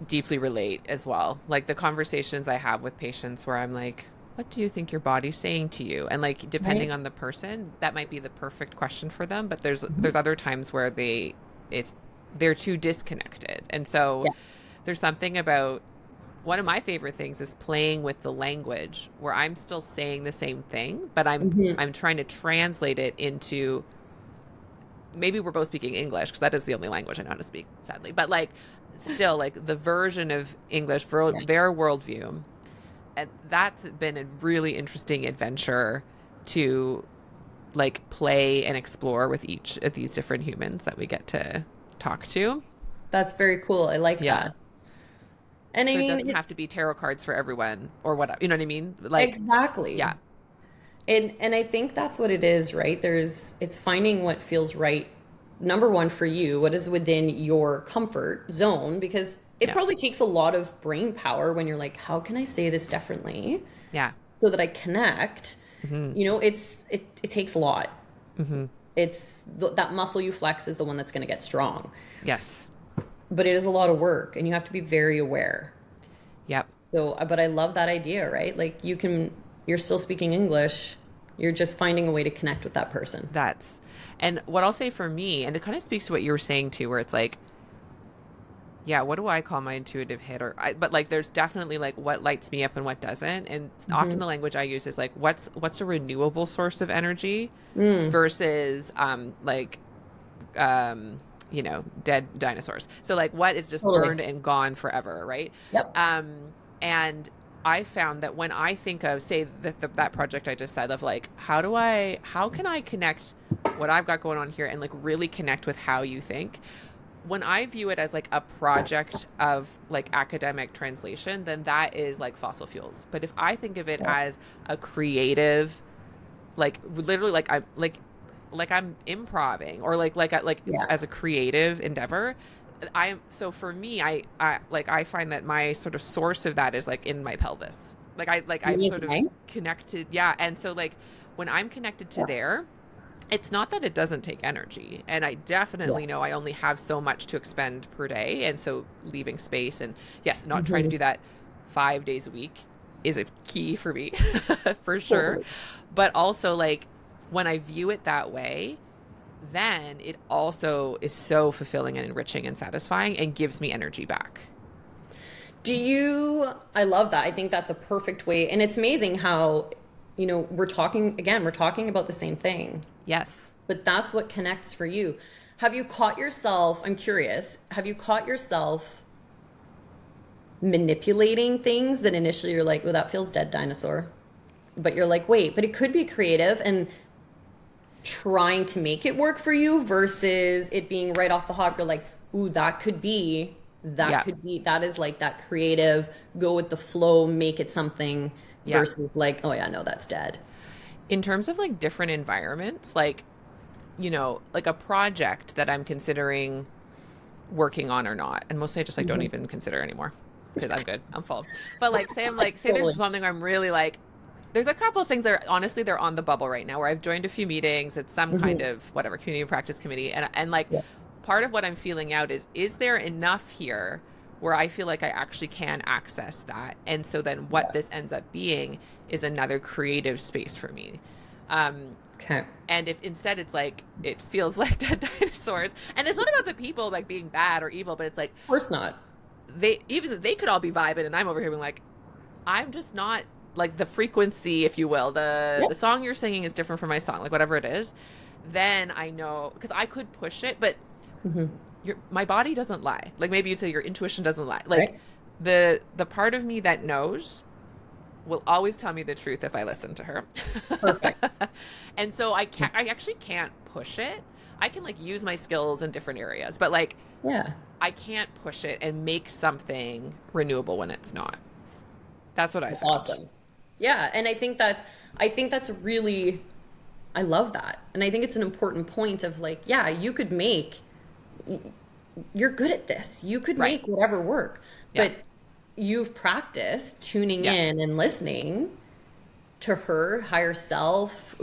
Deeply relate as well. Like the conversations I have with patients where I'm like, what do you think your body's saying to you? And like, depending Right. on the person, that might be the perfect question for them. But Mhm. there's other times where it's they're too disconnected. And so Yeah. there's something about one of my favorite things is playing with the language where I'm still saying the same thing, but Hmm. I'm trying to translate it into, maybe we're both speaking English because that is the only language I know how to speak, sadly. But like, still, like the version of English for Yeah. their worldview, and that's been a really interesting adventure to like play and explore with each of these different humans that we get to talk to. That's very cool. I like Yeah. that. And I So it mean, doesn't have to it's be tarot cards for everyone or what, you know what I mean? Like, exactly. yeah, And I think that's what it is, right? It's finding what feels right. Number one for you, what is within your comfort zone, because it yeah, probably takes a lot of brain power when you're like, how can I say this differently yeah. so that I connect? Hmm. It takes a lot. Hmm. That muscle you flex is the one that's going to get strong, Yes. but it is a lot of work, and you have to be very aware. Yep. So, but I love that idea, right? Like you're still speaking English, you're just finding a way to connect with that person. That's, and what I'll say for me, and it kind of speaks to what you were saying too, where it's like, yeah, what do I call my intuitive hit? But like, there's definitely like what lights me up and what doesn't. And often Hmm. the language I use is like, what's a renewable source of energy Mm, versus, um, dead dinosaurs. So like, what is just totally. burned and gone forever, right? Yep. And I found that when I think of, say, that project I just said of like, how can I connect what I've got going on here and like really connect with how you think? When I view it as like a project of like academic translation, then that is like fossil fuels. But if I think of it Yeah. as a creative, like literally like I'm improving or like Yeah. as a creative endeavor, so for me, I find that my sort of source of that is like in my pelvis. I've sort Amazing, of eh? connected, yeah. And so like when I'm connected to Yeah. there, it's not that it doesn't take energy, and I Yeah. definitely know I only have so much to expend per day, and so leaving space, and yes, not trying to Hmm. do that 5 days a week is a key for me for sure. Totally. But also like when I view it that way, then it also is so fulfilling and enriching and satisfying and gives me energy back. I love that. I think that's a perfect way. And it's amazing how, we're talking about the same thing, Yes. but that's what connects for you. Have you caught yourself, I'm curious, have you caught yourself manipulating things that initially you're like, oh, that feels dead dinosaur? But you're like, wait, but it could be creative, and trying to make it work for you versus it being right off the hop. You're like, ooh, Yeah. that is like that creative, go with the flow, make it something Yeah. versus like, oh yeah, no, that's dead. In terms of like different environments, like, like a project that I'm considering working on or not. And mostly I just like don't Hmm. even consider anymore because I'm good. I'm full. But like say there's Totally. something I'm really like, there's a couple of things that are honestly they're on the bubble right now where I've joined a few meetings. It's some kind Hmm. of whatever community practice committee, and like Yeah. part of what I'm feeling out is there enough here where I feel like I actually can access that, and so then what Yeah. this ends up being is another creative space for me. Um, Okay. and if instead it's like it feels like dead dinosaurs, and it's not about the people like being bad or evil, but it's like Of course not. they could all be vibing, and I'm over here being like, I'm just not like the frequency, if you will. The Yep. song you're singing is different from my song, like whatever it is. Then I know because I could push it, but Hmm. my body doesn't lie. Like maybe you'd say your intuition doesn't lie. Like Right. the part of me that knows will always tell me the truth if I listen to her. Perfect. And so I actually can't push it. I can like use my skills in different areas, but like Yeah. I can't push it and make something renewable when it's not. That's what I That's found. awesome. Yeah, and I think that's really, I love that. And I think it's an important point of like, yeah, you're good at this. You could Right. make whatever work. Yeah. But you've practiced tuning Yeah. in and listening to her higher self.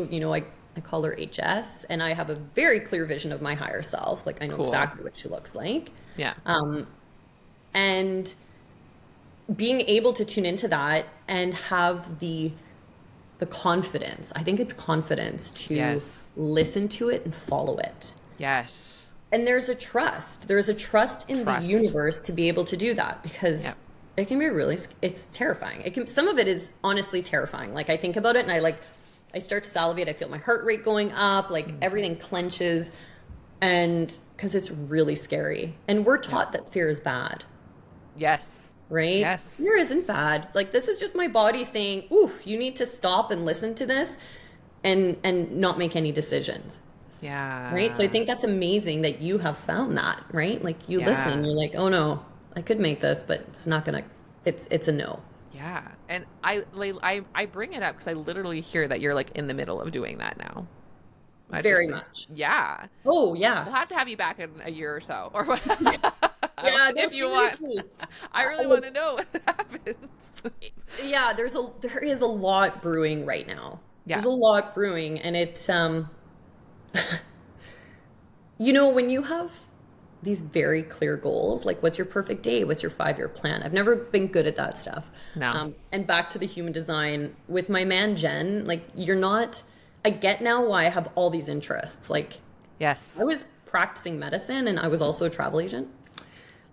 I call her HS, and I have a very clear vision of my higher self. Like I know Cool. exactly what she looks like. Yeah. And being able to tune into that and have the the confidence. I think it's confidence to Yes. listen to it and follow it. Yes. And there's a trust. There's a trust in the Trust. universe to be able to do that, because Yep. it can be really, it's terrifying. Some of it is honestly terrifying. Like I think about it and I start to salivate. I feel my heart rate going up, like everything clenches, and because it's really scary. And we're taught that fear is bad, Yes. right? Yes. Fear isn't bad. Like this is just my body saying, oof, you need to stop and listen to this and not make any decisions. Yeah. Right. So I think that's amazing that you have found that, right? Like you listen, you're like, oh no, I could make this, but it's not gonna, it's a no. Yeah. And I bring it up because I literally hear that you're like in the middle of doing that now. Very much. Yeah. Oh yeah. We'll have to have you back in a year or so, or what? Yeah, no, if you want. seriously. I really want to know what happens. Yeah, there is a lot brewing right now. Yeah. There's a lot brewing, and it's you know, when you have these very clear goals, like what's your perfect day? What's your 5-year plan? I've never been good at that stuff. No. And back to the human design with my man, Jen, like I get now why I have all these interests. Like Yes. I was practicing medicine and I was also a travel agent.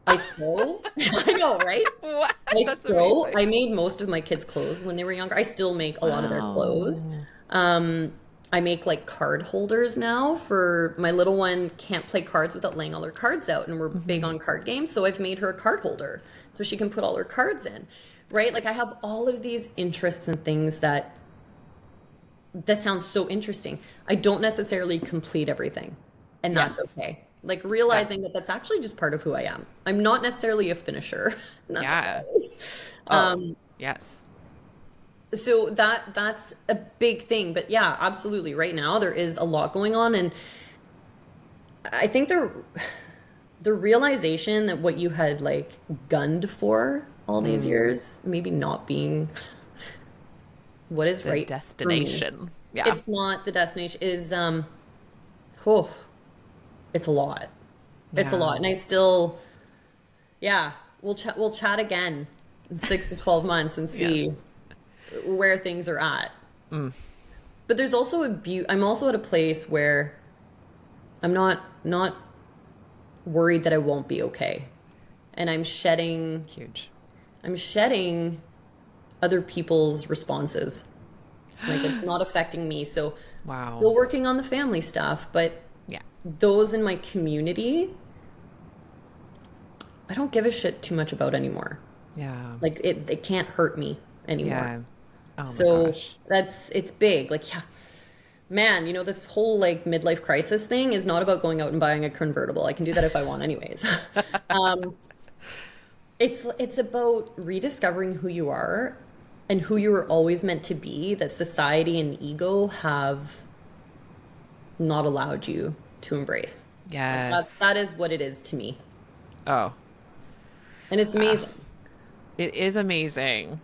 I sew. I know, right? What? That's sew. amazing. I made most of my kids' clothes when they were younger. I still make a lot of their clothes. I make like card holders now for my little one. Can't play cards without laying all her cards out, and we're big on card games, so I've made her a card holder so she can put all her cards in, right? Like I have all of these interests and things that sounds so interesting. I don't necessarily complete everything, and that's Yes. okay. Like realizing that that's actually just part of who I am. I'm not necessarily a finisher. And that's Yeah. okay. Yes. So that's a big thing. But yeah, absolutely. Right now there is a lot going on, and I think the realization that what you had like gunned for all these years, maybe not being what is The right destination. Yeah. it's not the destination is it's a lot. It's a Yeah. lot. And I still we'll chat again in 6 to 12 months and see Yes. where things are at. But there's also I'm also at a place where I'm not worried that I won't be okay. And I'm shedding Huge. other people's responses. Like it's not affecting me. So Wow. still working on the family stuff, but Yeah. those in my community, I don't give a shit too much about anymore. Yeah. Like it can't hurt me anymore. Yeah. Oh my So gosh. it's big. Like, yeah, man, you know, this whole like midlife crisis thing is not about going out and buying a convertible. I can do that if I want anyways. It's about rediscovering who you are and who you were always meant to be, that society and ego have not allowed you to embrace. Yes. That is what it is to me. Oh, And it's amazing. it is amazing.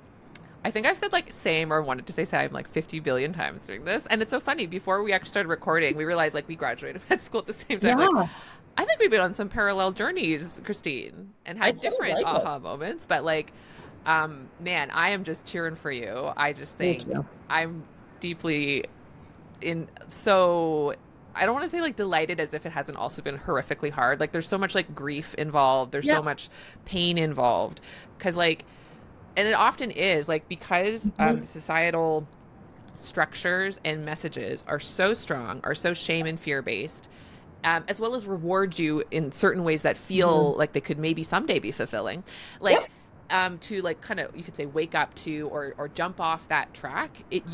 I think I've said like same or wanted to say same like 50 billion times during this. And it's so funny. Before we actually started recording, we realized like we graduated med school at the same time. Yeah. Like, I think we've been on some parallel journeys, Christine, and had It sounds different like it. aha moments. But like, man, I am just cheering for you. I just Thank think you. I'm deeply so I don't want to say like delighted as if it hasn't also been horrifically hard. Like there's so much like grief involved. There's Yeah. so much pain involved. Cause like, and it often is like because the societal structures and messages are so strong, are so shame and fear based, as well as reward you in certain ways that feel like they could maybe someday be fulfilling. Like, to like kind of, you could say wake up to or jump off that track. It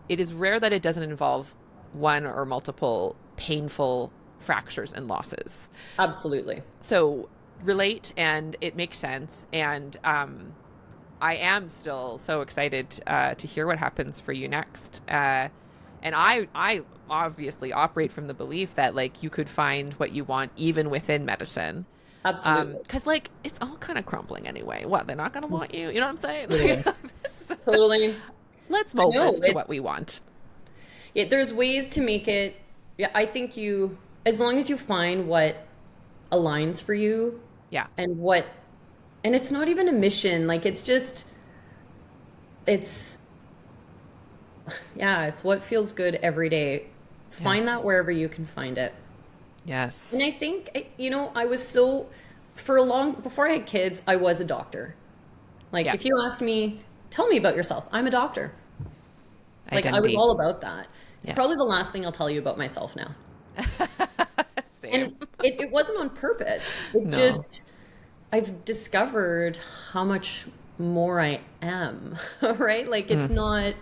is rare that it doesn't involve one or multiple painful fractures and losses. Absolutely. So relate, and it makes sense. And I am still so excited to hear what happens for you next. And I obviously operate from the belief that like you could find what you want even within medicine. Absolutely. Because like it's all kind of crumbling anyway. What, they're not going to want you? You know what I'm saying? Yeah. Totally. Let's mold know, this to it's- what we want. Yeah, there's ways to make it. Yeah, I think as long as you find what aligns for you Yeah. and it's not even a mission. Like it's Yeah, it's what feels good every day. Find Yes. that wherever you can find it. And Yes. I think, I was so, for a long, before I had kids, I was a doctor. Like, Yeah. if you ask me, tell me about yourself, I'm a doctor. Like, I was Identity. all about that. It's Yeah. probably the last thing I'll tell you about myself now. Same. And it wasn't on purpose. It No. just, I've discovered how much more I am, right? Like, it's not,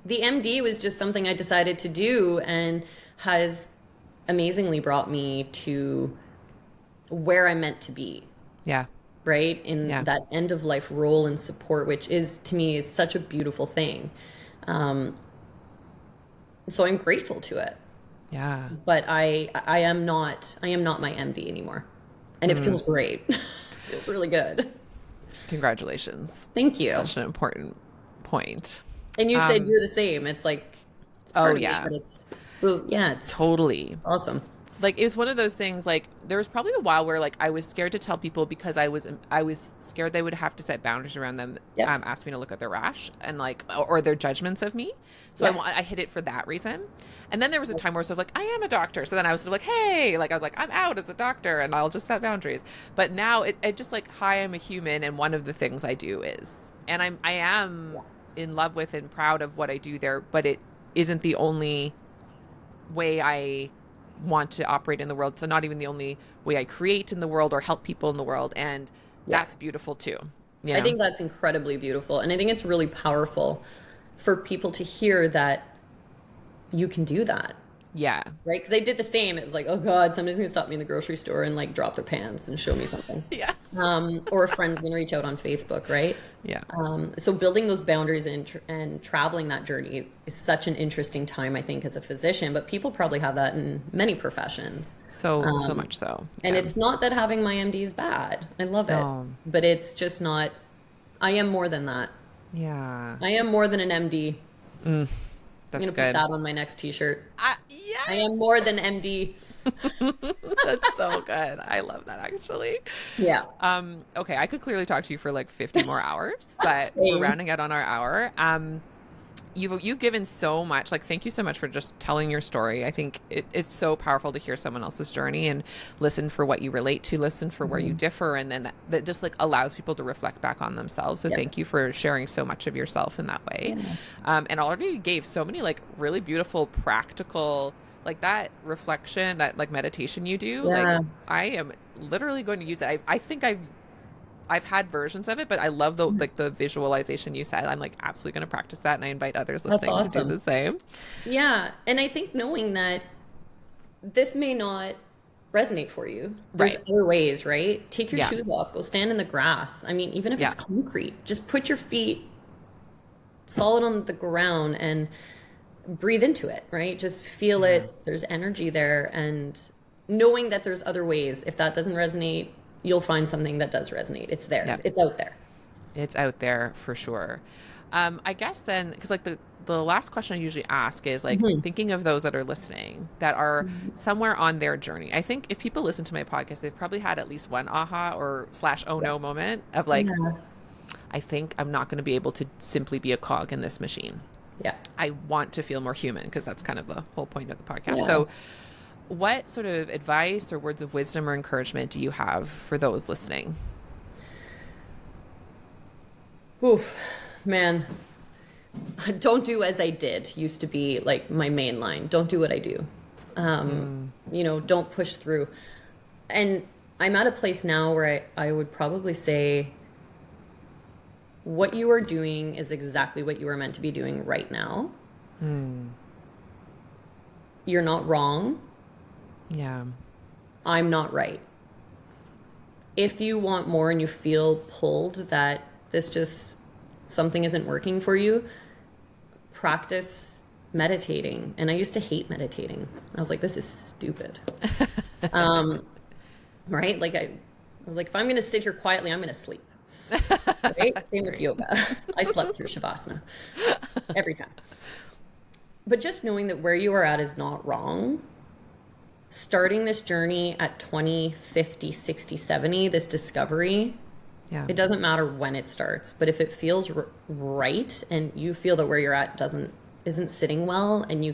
the MD was just something I decided to do and has amazingly brought me to where I'm meant to be, Yeah. right? In Yeah. that end of life role and support, which is to me is such a beautiful thing. Um, so I'm grateful to it. Yeah. But I am not my MD anymore. And it feels great. It feels really good. Congratulations. Thank you. Such an important point. And you said you're the same. It's like it's Oh part of me, yeah. but it's so yeah, it's Totally. awesome. Like it was one of those things, like there was probably a while where like I was scared to tell people because I was scared they would have to set boundaries around them, Yep. ask me to look at their rash and like or their judgments of me. So Yeah. I hid it for that reason. And then there was a time where I was sort of like, I am a doctor. So then I was sort of like, hey, like I was like, I'm out as a doctor and I'll just set boundaries. But now it just like, hi, I'm a human, and one of the things I do is, and I am in love with and proud of what I do there, but it isn't the only way I want to operate in the world. So not even the only way I create in the world or help people in the world. And Yeah. that's beautiful too. You I know? think that's incredibly beautiful. And I think it's really powerful for people to hear that you can do that. Yeah. Right? Because they did the same. It was like, oh God, somebody's gonna stop me in the grocery store and like drop their pants and show me something. Yes. Or a friend's gonna reach out on Facebook, right? Yeah. So building those boundaries and traveling that journey is such an interesting time, I think, as a physician. But people probably have that in many professions. So much so. And Yeah. it's not that having my MD is bad. I love it. No. But it's just not. I am more than that. Yeah. I am more than an MD. I'm That's gonna put good. that on my next T-shirt. Yeah. I am more than MD. That's so good. I love that actually. Yeah. Okay, I could clearly talk to you for like 50 more hours, but we're Same. rounding out on our hour. You've given so much. Like, thank you so much for just telling your story. I think it's so powerful to hear someone else's journey and listen for what you relate to, listen for where you differ, and then that just like allows people to reflect back on themselves. So Yeah. thank you for sharing so much of yourself in that way. And already gave so many like really beautiful, practical, like that reflection, that like meditation you do. Yeah. Like I am literally going to use it. I think I've had versions of it, but I love the like the visualization you said. I'm like absolutely going to practice that, and I invite others That's listening to do awesome. the same. Yeah. And I think knowing that this may not resonate for you. There's Right. other ways, right? Take your Yeah. shoes off, go stand in the grass. I mean, even if Yeah. it's concrete, just put your feet solid on the ground and breathe into it, right? Just feel it. There's energy there. And knowing that there's other ways, if that doesn't resonate, you'll find something that does resonate. It's there, Yeah. it's out there. It's out there for sure. I guess then, because like the last question I usually ask is like thinking of those that are listening that are somewhere on their journey. I think if people listen to my podcast, they've probably had at least one aha or slash oh no moment of like, Yeah. I think I'm not going to be able to simply be a cog in this machine. Yeah. I want to feel more human, because that's kind of the whole point of the podcast. Yeah. So what sort of advice or words of wisdom or encouragement do you have for those listening? Oof, man. Don't do as I did used to be like my main line. Don't do what I do. Don't push through. And I'm at a place now where I would probably say what you are doing is exactly what you are meant to be doing right now. You're not wrong. Yeah. I'm not right. If you want more and you feel pulled that something isn't working for you, practice meditating. And I used to hate meditating. I was like, this is stupid. Right? Like I was like, if I'm going to sit here quietly, I'm going to sleep. Right? Same with yoga. I slept through Shavasana every time. But just knowing that where you are at is not wrong. Starting this journey at 20, 50, 60, 70, this discovery Yeah. It doesn't matter when it starts, but if it feels right and you feel that where you're at isn't sitting well and you're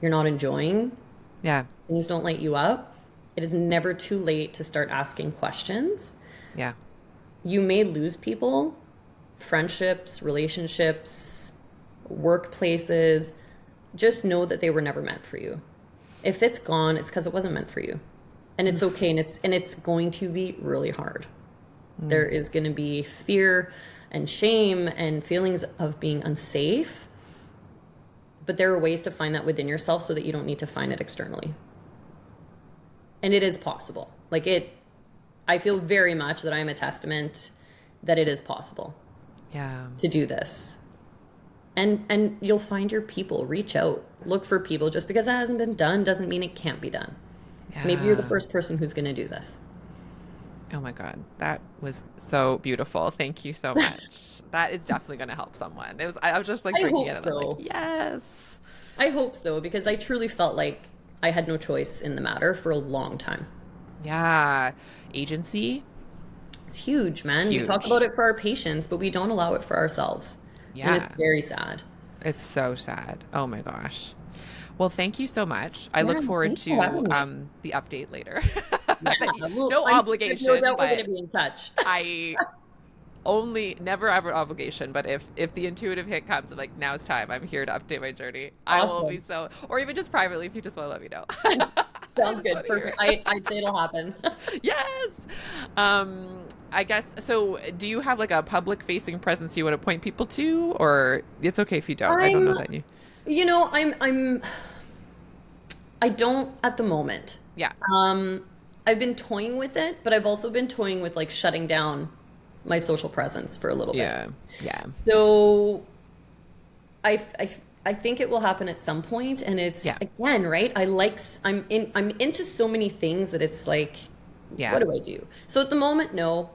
not enjoying, Yeah. things don't light you up, it is never too late to start asking questions. Yeah. You may lose people, friendships, relationships, workplaces. Just know that they were never meant for you. If it's gone, it's because it wasn't meant for you. And it's okay. And it's going to be really hard. There is going to be fear and shame and feelings of being unsafe. But there are ways to find that within yourself so that you don't need to find it externally. And it is possible. I feel very much that I am a testament that it is possible to do this. And you'll find your people. Reach out. Look for people. Just because it hasn't been done doesn't mean it can't be done. Yeah. Maybe you're the first person who's going to do this. Oh my God. That was so beautiful. Thank you so much. That is definitely going to help someone. I was just like drinking it. And I'm like, yes. I hope so, because I truly felt like I had no choice in the matter for a long time. Yeah. Agency. It's huge, man. We talk about it for our patients, but we don't allow it for ourselves. Yeah. And it's very sad. It's so sad. Oh my gosh. Well, thank you so much. I look forward to the update later. No obligation. No doubt we're going to be in touch. I never ever obligation, but if the intuitive hit comes, I'm like, now it's time. I'm here to update my journey. Awesome. I will be or even just privately if you just want to let me know. Sounds good. Perfect. I'd say it'll happen. Yes. I guess, so do you have like a public facing presence you want to point people to, or it's okay if you don't? I don't know that I don't at the moment. Yeah. I've been toying with it, but I've also been toying with like shutting down my social presence for a little bit. Yeah. So I think it will happen at some point, and it's again, right? I'm into so many things that it's like, what do I do? So at the moment, no.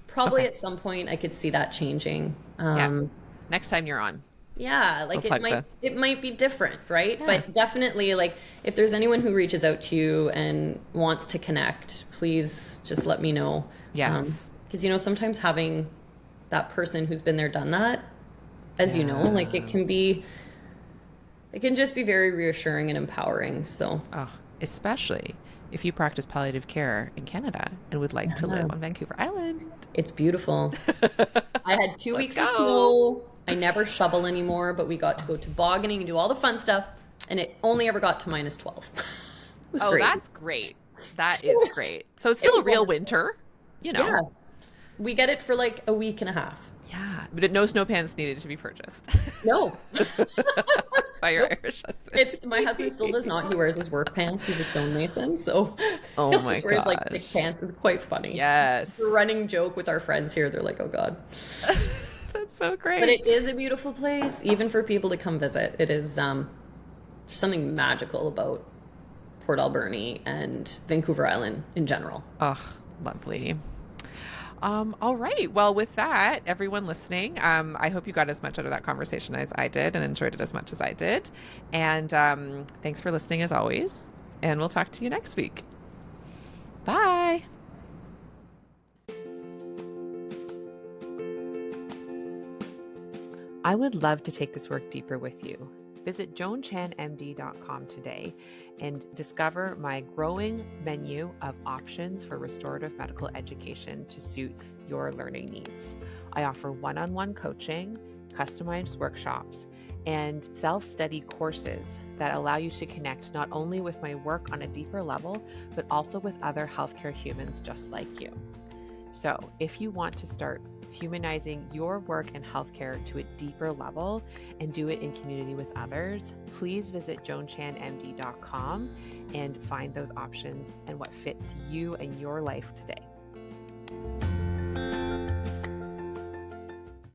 Probably at some point I could see that changing. Next time you're on. Yeah, like it might be different, right? Yeah. But definitely, like, if there's anyone who reaches out to you and wants to connect, please just let me know. Yes. Because sometimes having that person who's been there, done that, as you know, like it can just be very reassuring and empowering. So, especially if you practice palliative care in Canada and would like to live on Vancouver Island. It's beautiful. I had 2 weeks of snow. I never shovel anymore, but we got to go tobogganing and do all the fun stuff, and it only ever got to -12. Great. That's great. That is great. So it's still a real winter, Yeah. We get it for like a week and a half. Yeah, but no snow pants needed to be purchased. No. By your Irish husband. My husband still does not. He wears his work pants. He's a stonemason, so oh my he wears like thick pants. Is quite funny. Yes. It's a running joke with our friends here. They're like, oh God. That's so great. But it is a beautiful place, even for people to come visit. It is there's something magical about Port Alberni and Vancouver Island in general. Oh, lovely. All right. Well, with that, everyone listening, I hope you got as much out of that conversation as I did and enjoyed it as much as I did. And thanks for listening as always. And we'll talk to you next week. Bye. I would love to take this work deeper with you. Visit joanchanmd.com today and discover my growing menu of options for restorative medical education to suit your learning needs. I offer one-on-one coaching, customized workshops, and self-study courses that allow you to connect not only with my work on a deeper level, but also with other healthcare humans just like you. So if you want to start humanizing your work in healthcare to a deeper level and do it in community with others, please visit joanchanmd.com and find those options and what fits you and your life today.